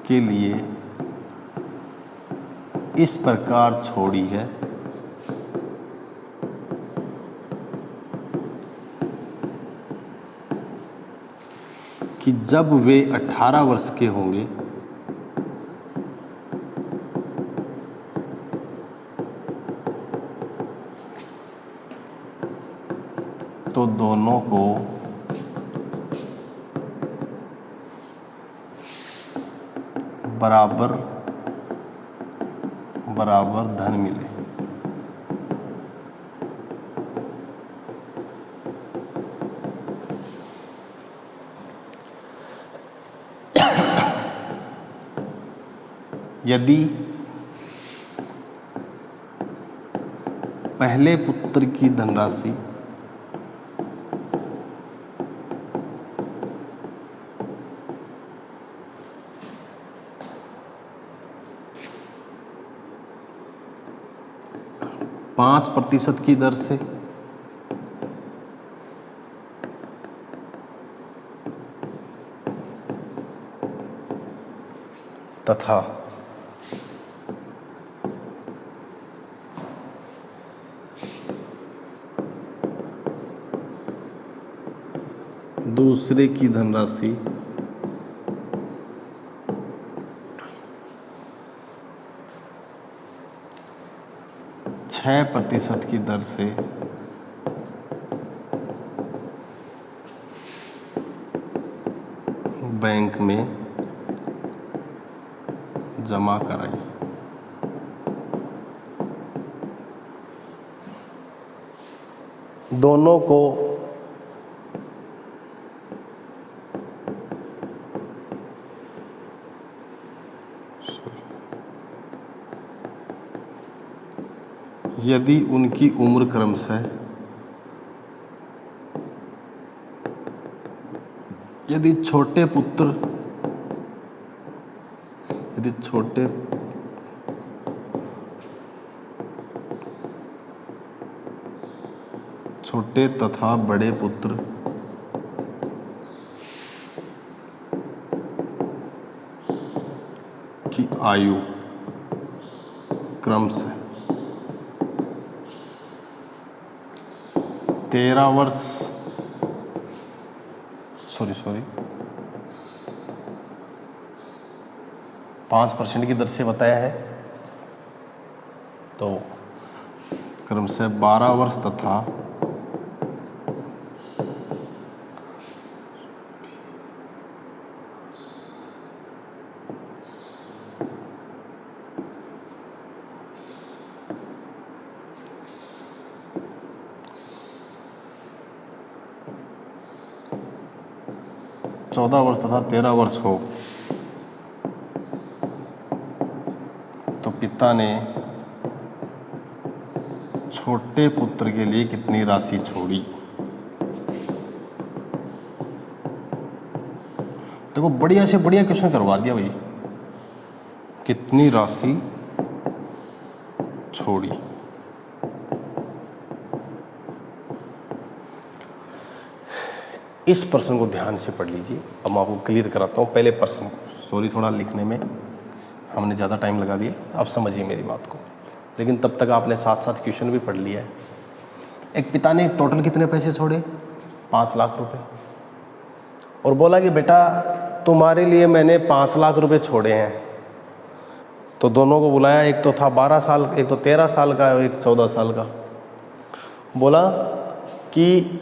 [SPEAKER 1] के लिए इस प्रकार छोड़ी है कि जब वे 18 वर्ष के होंगे तो दोनों को बराबर बराबर धन मिले। यदि पहले पुत्र की धनराशि पाँच प्रतिशत की दर से तथा दूसरे की धनराशि 6% की दर से बैंक में जमा कराई। दोनों को यदि उनकी उम्र क्रमशः यदि छोटे तथा बड़े पुत्र की आयु क्रमशः 13 वर्ष 5% की दर से बताया है, तो क्रमशः 12 वर्ष तथा 14 वर्ष तथा 13 वर्ष हो, तो पिता ने छोटे पुत्र के लिए कितनी राशि छोड़ी। देखो बढ़िया से बढ़िया क्वेश्चन करवा दिया भाई, कितनी राशि छोड़ी। इस प्रश्न को ध्यान से पढ़ लीजिए। अब मैं आपको क्लियर कराता हूँ पहले प्रश्न को। सॉरी थोड़ा लिखने में हमने ज़्यादा टाइम लगा दिया, आप समझिए मेरी बात को, लेकिन तब तक आपने साथ साथ क्वेश्चन भी पढ़ लिया है। एक पिता ने टोटल कितने पैसे छोड़े? 5 लाख रुपए। और बोला कि बेटा तुम्हारे लिए मैंने 5 लाख रुपए छोड़े हैं। तो दोनों को बुलाया, एक तो था 12 साल, एक तो 13 साल का और एक 14 साल का। बोला कि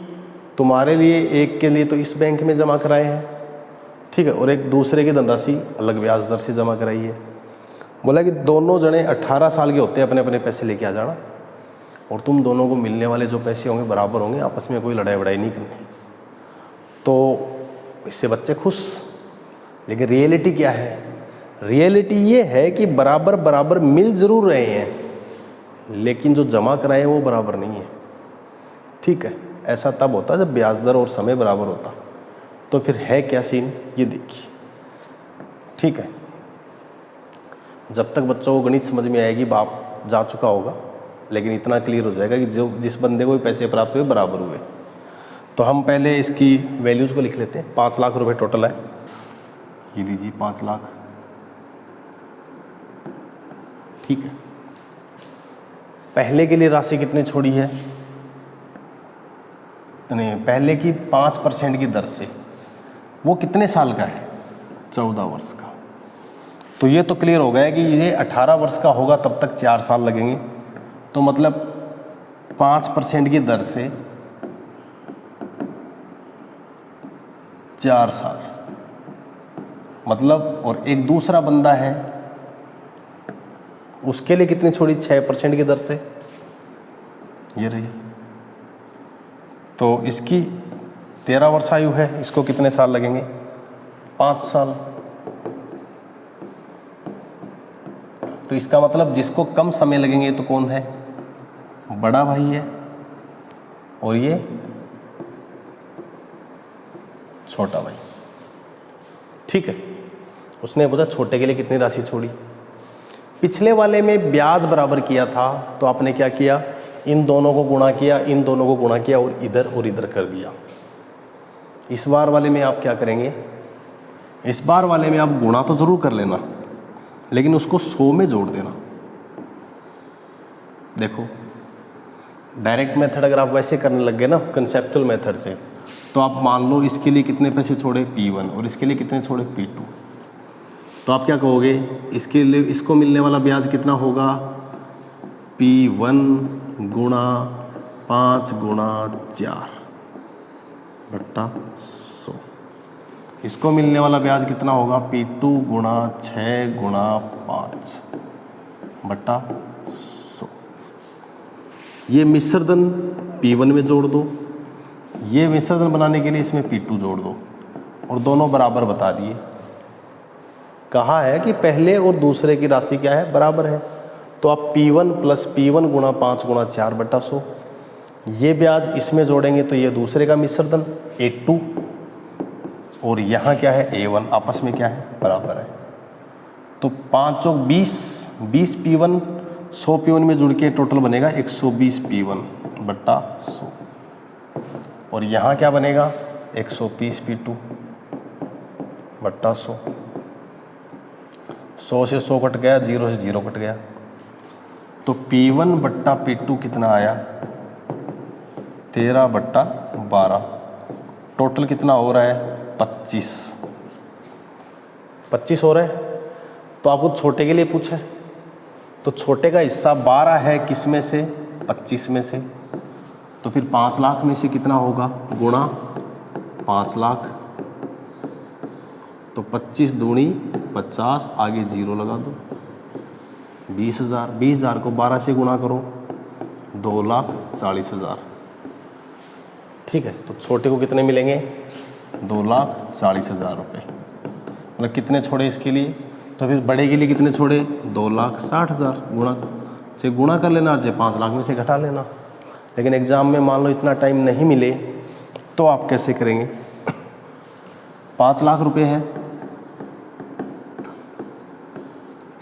[SPEAKER 1] तुम्हारे लिए एक के लिए तो इस बैंक में जमा कराए हैं, ठीक है, और एक दूसरे की धनराशि अलग ब्याज दर से जमा कराई है। बोला कि दोनों जने 18 साल के होते हैं, अपने अपने पैसे लेके आ जाना, और तुम दोनों को मिलने वाले जो पैसे होंगे बराबर होंगे, आपस में कोई लड़ाई वड़ाई नहीं करनी। तो इससे बच्चे खुश। लेकिन रियलिटी क्या है? रियलिटी ये है कि बराबर बराबर मिल जरूर रहे हैं, लेकिन जो जमा कराए हैं वो बराबर नहीं है, ठीक है। ऐसा तब होता जब ब्याज दर और समय बराबर होता। तो फिर है क्या सीन, ये देखिए, ठीक है। जब तक बच्चों को गणित समझ में आएगी, बाप जा चुका होगा, लेकिन इतना क्लियर हो जाएगा कि जो जिस बंदे को पैसे प्राप्त हुए बराबर हुए। तो हम पहले इसकी वैल्यूज़ को लिख लेते हैं। 5 लाख रुपए टोटल है, ये लीजिए 5 लाख, ठीक है। पहले के लिए राशि कितनी छोड़ी है? नहीं, पहले की 5% की दर से। वो कितने साल का है? 14 वर्ष का। तो ये तो क्लियर हो गया कि ये 18 वर्ष का होगा तब तक 4 साल लगेंगे। तो मतलब 5% की दर से 4 साल, मतलब। और एक दूसरा बंदा है, उसके लिए कितनी छोड़ी? 6% की दर से, ये रही। तो इसकी 13 वर्ष आयु है, इसको कितने साल लगेंगे? 5 साल। तो इसका मतलब जिसको कम समय लगेंगे तो कौन है? बड़ा भाई है, और ये छोटा भाई, ठीक है। उसने पूछा छोटे के लिए कितनी राशि छोड़ी। पिछले वाले में ब्याज बराबर किया था, तो आपने क्या किया? इन दोनों को गुणा किया, इन दोनों को गुणा किया, और इधर कर दिया। इस बार वाले में आप क्या करेंगे? इस बार वाले में आप गुणा तो जरूर कर लेना, लेकिन उसको 100 में जोड़ देना। देखो, डायरेक्ट मेथड अगर आप वैसे करने लग गए ना, कंसेप्चुअल मेथड से, तो आप मान लो इसके लिए कितने पैसे छोड़े? P1, और इसके लिए कितने छोड़े? P2। तो आप क्या कहोगे? इसके लिए इसको मिलने वाला ब्याज कितना होगा? P1 गुणा 5 गुणा 4 बट्टा 100। इसको मिलने वाला ब्याज कितना होगा? P2 गुणा 6 गुणा 5 बट्टा 100। ये मिश्रधन P1 में जोड़ दो, ये मिश्रधन बनाने के लिए इसमें P2 जोड़ दो, और दोनों बराबर बता दिए। कहा है कि पहले और दूसरे की राशि क्या है? बराबर है। तो आप P1 प्लस P1 गुणा 5 गुणा 4 बट्टा 100, ये ब्याज इसमें जोड़ेंगे तो ये दूसरे का मिश्रधन A2, और यहाँ क्या है? A1, आपस में क्या है? बराबर है। तो 5 चौक 20, 20 P1 100 P1 में जुड़ के टोटल बनेगा 120 P1 बट्टा 100, और यहाँ क्या बनेगा? 130 P2 बट्टा 100। 100 से 100 कट गया, 0 से 0 कट गया, तो P1 बट्टा P2 कितना आया? 13 बट्टा 12। टोटल कितना हो रहा है? 25 हो रहा है। तो आपको छोटे के लिए पूछा है, तो छोटे का हिस्सा 12 है, किस में से? 25 में से। तो फिर 5 लाख में से कितना होगा? गुणा 5 लाख, तो 25 दूनी 50, आगे 0 लगा दो, 20,000। 20,000 को 12 से गुणा करो, 2,40,000, ठीक है। तो छोटे को कितने मिलेंगे? 2,40,000 रुपये। मतलब कितने छोड़े इसके लिए? तो फिर बड़े के लिए कितने छोड़े? 2,60,000। गुणा से गुणा कर लेना, चाहे 5 लाख में से घटा लेना। लेकिन एग्ज़ाम में मान लो इतना टाइम नहीं मिले, तो आप कैसे करेंगे? 5 लाख रुपए है,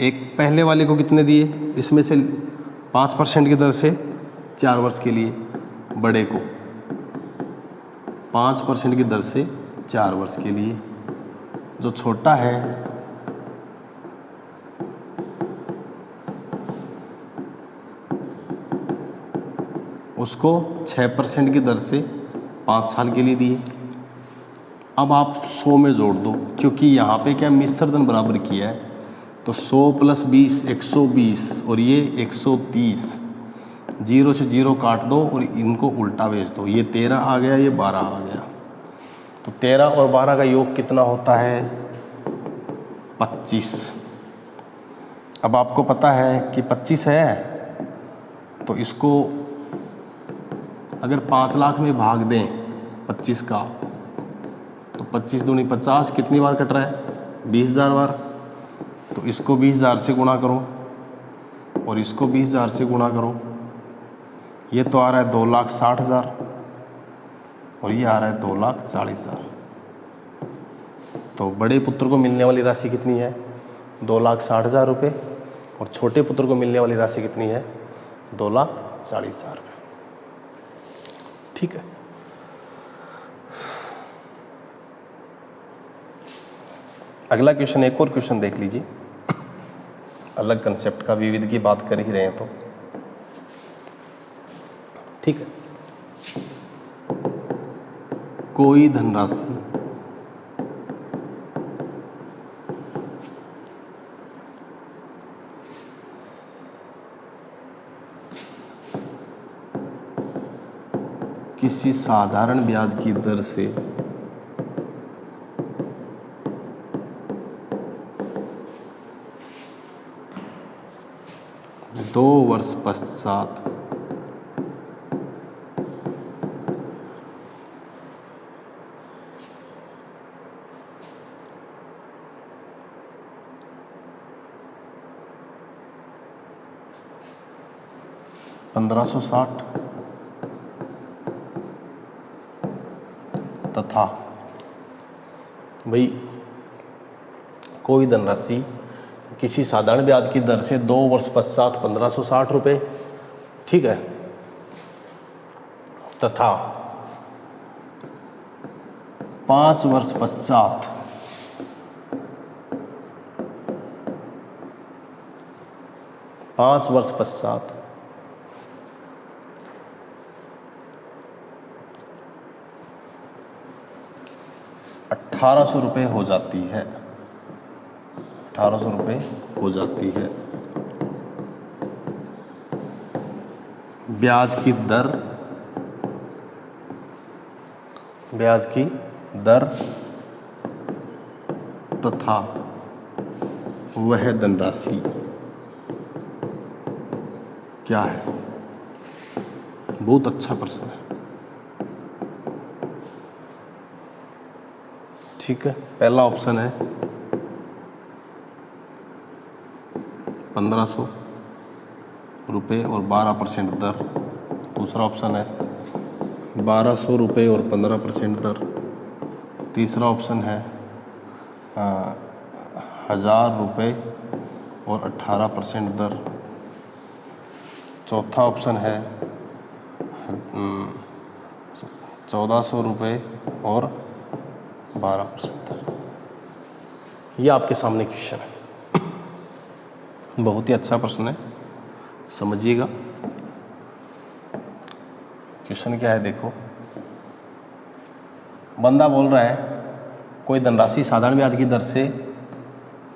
[SPEAKER 1] एक पहले वाले को कितने दिए? इसमें से 5% की दर से 4 वर्ष के लिए, बड़े को 5% की दर से 4 वर्ष के लिए। जो छोटा है उसको 6% की दर से 5 साल के लिए दिए, अब आप 100 में जोड़ दो, क्योंकि यहाँ पे क्या मिश्रधन बराबर किया है, तो 100 + 20 120 और ये 130, 0 से 0 काट दो और इनको उल्टा भेज दो। ये 13 आ गया, ये 12 आ गया, तो 13 और 12 का योग कितना होता है? 25। अब आपको पता है कि 25 है, तो इसको अगर 5 लाख में भाग दें 25 का, तो 25 दूनी 50, कितनी बार कट रहा है? 20,000 बार। तो इसको 20,000 से गुणा करो और इसको 20,000 से गुणा करो। ये तो आ रहा है 2,60,000 और ये आ रहा है 2,40,000। तो बड़े पुत्र को मिलने वाली राशि कितनी है? 2,60,000 रुपये, और छोटे पुत्र को मिलने वाली राशि कितनी है? 2,40,000 रुपये। ठीक है। अगला क्वेश्चन, एक और क्वेश्चन देख लीजिए, अलग कंसेप्ट का, विविध की बात कर ही रहे हैं तो ठीक है। कोई धनराशि किसी साधारण ब्याज की दर से दो वर्ष पश्चात $1,560 तथा भाई कोई धनराशि किसी साधारण ब्याज की दर से 2 वर्ष पश्चात 1,560 रुपये, ठीक है, तथा 5 वर्ष पश्चात 1,800 रुपये हो जाती है, 1,800 रुपये हो जाती है। ब्याज की दर तथा वह धनराशि क्या है? बहुत अच्छा प्रश्न है। ठीक है, पहला ऑप्शन है 1,500 रुपये और 12% दर, दूसरा ऑप्शन है 1,200 रुपये और 15% दर, तीसरा ऑप्शन है 1,000 रुपये और 18% दर, चौथा ऑप्शन है 1,400 रुपये और 12% दर। ये आपके सामने क्वेश्चन है, बहुत ही अच्छा प्रश्न है, समझिएगा। क्वेश्चन क्या है देखो, बंदा बोल रहा है कोई धनराशि साधारण ब्याज की दर से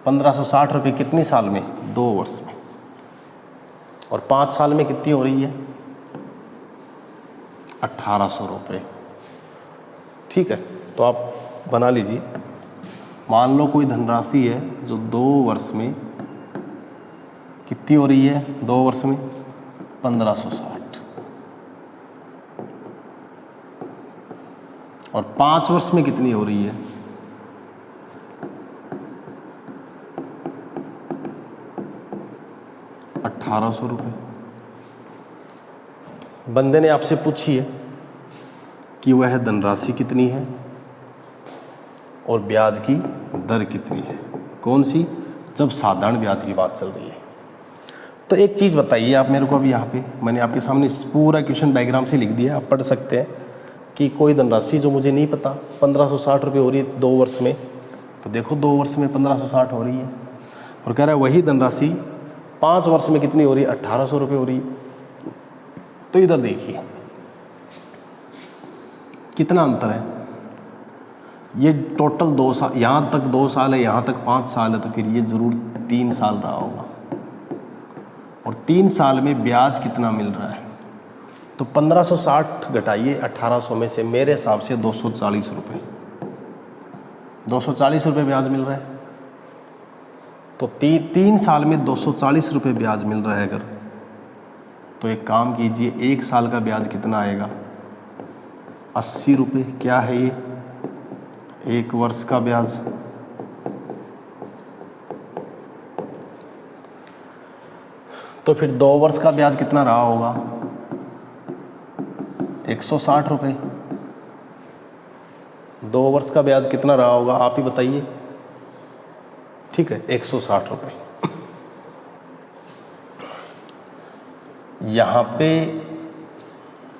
[SPEAKER 1] 1,560 रुपये कितनी साल में? 2 वर्ष में, और 5 साल में कितनी हो रही है? 1,800 रुपये। ठीक है, तो आप बना लीजिए। मान लो कोई धनराशि है जो 2 वर्ष में कितनी हो रही है? 2 वर्ष में 1,560, और 5 वर्ष में कितनी हो रही है? 1,800 रुपये। बंदे ने आपसे पूछी है कि वह धनराशि कितनी है और ब्याज की दर कितनी है, कौन सी? जब साधारण ब्याज की बात चल रही है। तो एक चीज़ बताइए आप मेरे को, अभी यहाँ पे मैंने आपके सामने पूरा क्वेश्चन डायग्राम से लिख दिया, आप पढ़ सकते हैं कि कोई धनराशि जो मुझे नहीं पता 1,560 रुपये हो रही है 2 वर्ष में, तो देखो 2 वर्ष में 1,560 हो रही है, और कह रहा है वही धनराशि 5 वर्ष में कितनी हो रही है? 1,800 रुपये हो रही है। तो इधर देखिए कितना अंतर है, ये टोटल 2 साल, यहाँ तक 2 साल है, यहाँ तक 5 साल है, तो फिर ये ज़रूर 3 साल रहा होगा। और 3 साल में ब्याज कितना मिल रहा है? तो 1560 घटाइए 1800 में से, मेरे हिसाब से 240 रुपये, 240 रुपये ब्याज मिल रहा है। तो 3 साल में 240 रुपये ब्याज मिल रहा है अगर, तो एक काम कीजिए, 1 साल का ब्याज कितना आएगा? 80 रुपये। क्या है ये? 1 वर्ष का ब्याज। तो फिर 2 वर्ष का ब्याज कितना रहा होगा? 160 रुपये। 2 वर्ष का ब्याज कितना रहा होगा आप ही बताइए। ठीक है, 160 रुपये। यहाँ पे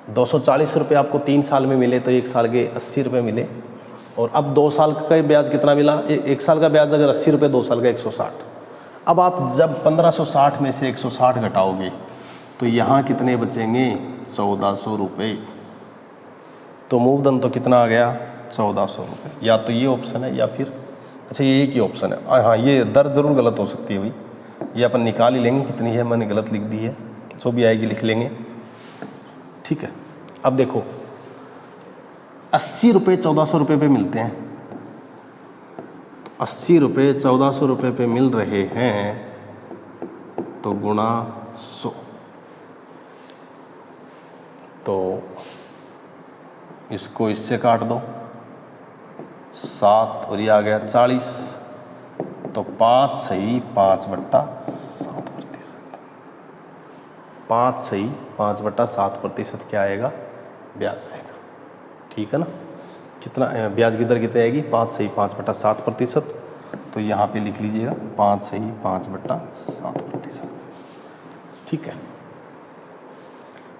[SPEAKER 1] 240 रुपये आपको 3 साल में मिले, तो 1 साल के 80 रुपये मिले। और अब 2 साल का ब्याज कितना मिला? 1 साल का ब्याज अगर 80 रुपये, 2 साल का 160। अब आप जब 1560 में से 160 घटाओगे तो यहाँ कितने बचेंगे? 1400 रुपये। तो मूलधन तो कितना आ गया? 1400 रुपये। या तो ये ऑप्शन है, या फिर अच्छा ये एक ही ऑप्शन है। हाँ, ये दर ज़रूर गलत हो सकती है भाई, ये अपन निकाल ही लेंगे कितनी है, मैंने गलत लिख दी है, जो भी आएगी लिख लेंगे। ठीक है, अब देखो 80 रुपये 1400 रुपये पे मिलते हैं। 80 रुपये 1400 रुपये पे मिल रहे हैं, तो गुणा 100, तो इसको इससे काट दो, 7 और ये आ गया 40, तो 5 सही 5/7%। 5 सही 5/7% क्या आएगा? ब्याज आएगा। ठीक है ना? कितना ब्याज की दर कितनी आएगी? 5 सही 5/7%। तो यहाँ पे लिख लीजिएगा 5 सही 5/7%। ठीक है,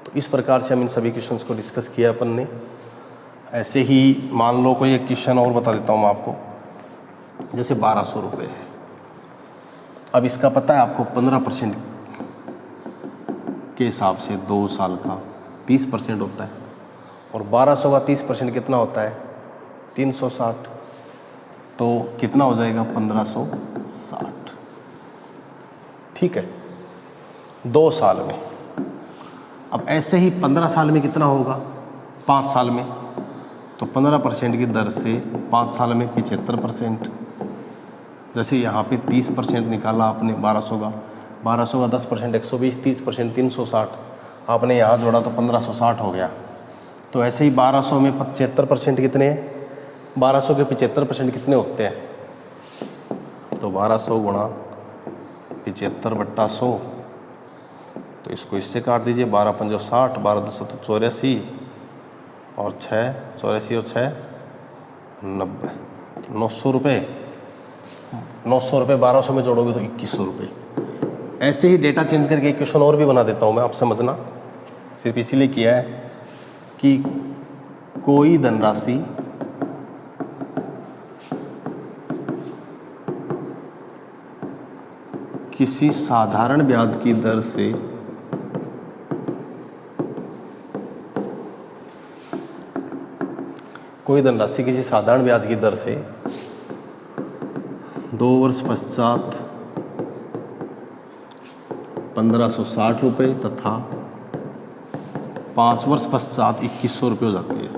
[SPEAKER 1] तो इस प्रकार से हम इन सभी क्वेश्चंस को डिस्कस किया अपन ने। ऐसे ही मान लो कोई एक क्वेश्चन और बता देता हूँ मैं आपको, जैसे 1200 रुपये है। अब इसका पता है आपको 15% के हिसाब से 2 साल का 30% होता है, और 1200 का 30% कितना होता है? 360। तो कितना हो जाएगा? 1560। ठीक है, 2 साल में। अब ऐसे ही 15 साल में कितना होगा? 5 साल में। तो 15% की दर से 5 साल में 75%। जैसे यहाँ पे 30% निकाला आपने 1200 का, 1200 का 10% 120, 30% 360, आपने यहाँ जोड़ा तो 1560 हो गया। तो ऐसे ही 1200 में 75% कितने हैं? 1200 के 75% कितने होते हैं? तो 1200 गुणा 75/100, तो इसको इससे काट दीजिए, 12×5 60, 12×7 84, और 6 84 और 6 90, 900 रुपये। 900 रुपये 1200 में जोड़ोगे तो 2100 रुपये। ऐसे ही डेटा चेंज करके एक क्वेश्चन और भी बना देता हूँ मैं, आप समझना, सिर्फ इसीलिए किया है कि कोई धनराशि किसी साधारण ब्याज की दर से कोई धनराशि किसी साधारण ब्याज की दर से 2 वर्ष पश्चात 1560 रुपये तथा 5 वर्ष पश्चात 2100 रुपये हो जाती है।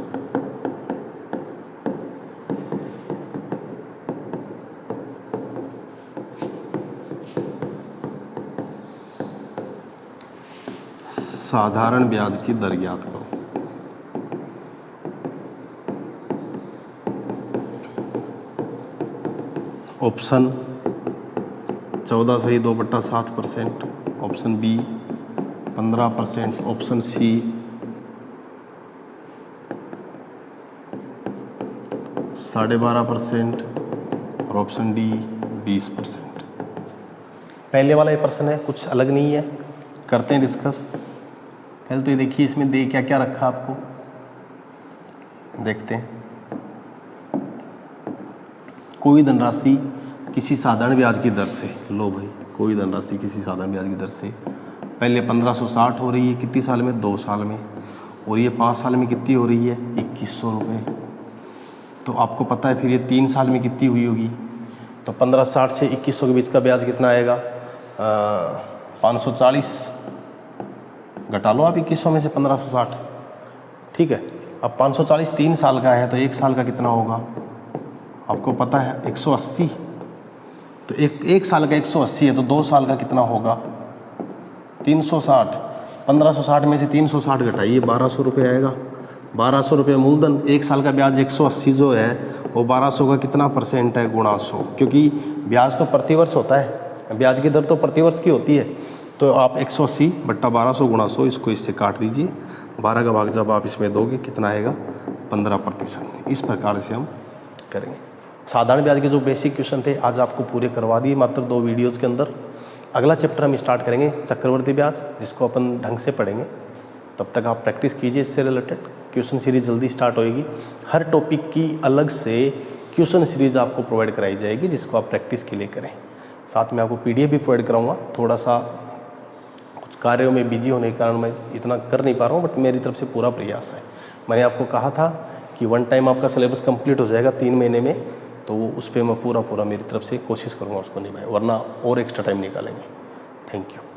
[SPEAKER 1] साधारण ब्याज की दर ज्ञात करो। ऑप्शन 14 सही 2/7%, ऑप्शन बी 15%, ऑप्शन सी 12.5% और ऑप्शन डी 20%। पहले वाला ये प्रश्न है, कुछ अलग नहीं है, करते हैं डिस्कस। पहले तो ये देखिए इसमें दे क्या क्या रखा आपको, देखते हैं। कोई धनराशि किसी साधारण ब्याज की दर से, लो भाई, कोई धनराशि किसी साधारण ब्याज की दर से पहले 1560 हो रही है, कितनी साल में? 2 साल में। और ये 5 साल में कितनी हो रही है? 2100 रुपये। तो आपको पता है फिर ये 3 साल में कितनी हुई होगी। तो 1560 से 2100 के बीच का ब्याज कितना आएगा, 540। घटा लो आप 2100 में से 1560, ठीक है। अब 540 3 साल का है तो 1 साल का कितना होगा आपको पता है 180। तो एक साल का 180 है तो 2 साल का कितना होगा 360। 1560 में से 360 घटाइए 1200 रुपये आएगा। 1200 रुपये मूलधन, 1 साल का ब्याज 180 जो है वो 1200 का कितना % है, गुणा 100, क्योंकि ब्याज तो प्रतिवर्ष होता है, ब्याज की दर तो प्रतिवर्ष की होती है। तो आप 180 बट्टा 1200 गुणा 100 इसको इससे काट दीजिए, 12 का भाग जब आप इसमें दोगे कितना आएगा 15%। इस प्रकार से हम करेंगे। साधारण ब्याज के जो बेसिक क्वेश्चन थे आज आपको पूरे करवा दिए मात्र 2 वीडियोज़ के अंदर। अगला चैप्टर हम स्टार्ट करेंगे चक्रवर्ती ब्याज, जिसको अपन ढंग से पढ़ेंगे। तब तक आप प्रैक्टिस कीजिए, इससे रिलेटेड क्वेश्चन सीरीज जल्दी स्टार्ट होएगी। हर टॉपिक की अलग से क्वेश्चन सीरीज आपको प्रोवाइड कराई जाएगी, जिसको आप प्रैक्टिस के लिए करें। साथ में आपको PDF भी प्रोवाइड कराऊंगा। थोड़ा सा कुछ कार्यों में बिजी होने के कारण मैं इतना कर नहीं पा रहा हूँ, बट मेरी तरफ से पूरा प्रयास है। मैंने आपको कहा था कि 1 टाइम आपका सिलेबस कंप्लीट हो जाएगा 3 महीने में, तो उस पर मैं पूरा मेरी तरफ से कोशिश करूँगा उसको निभाए, वरना और एक्स्ट्रा टाइम निकालेंगे। Thank you.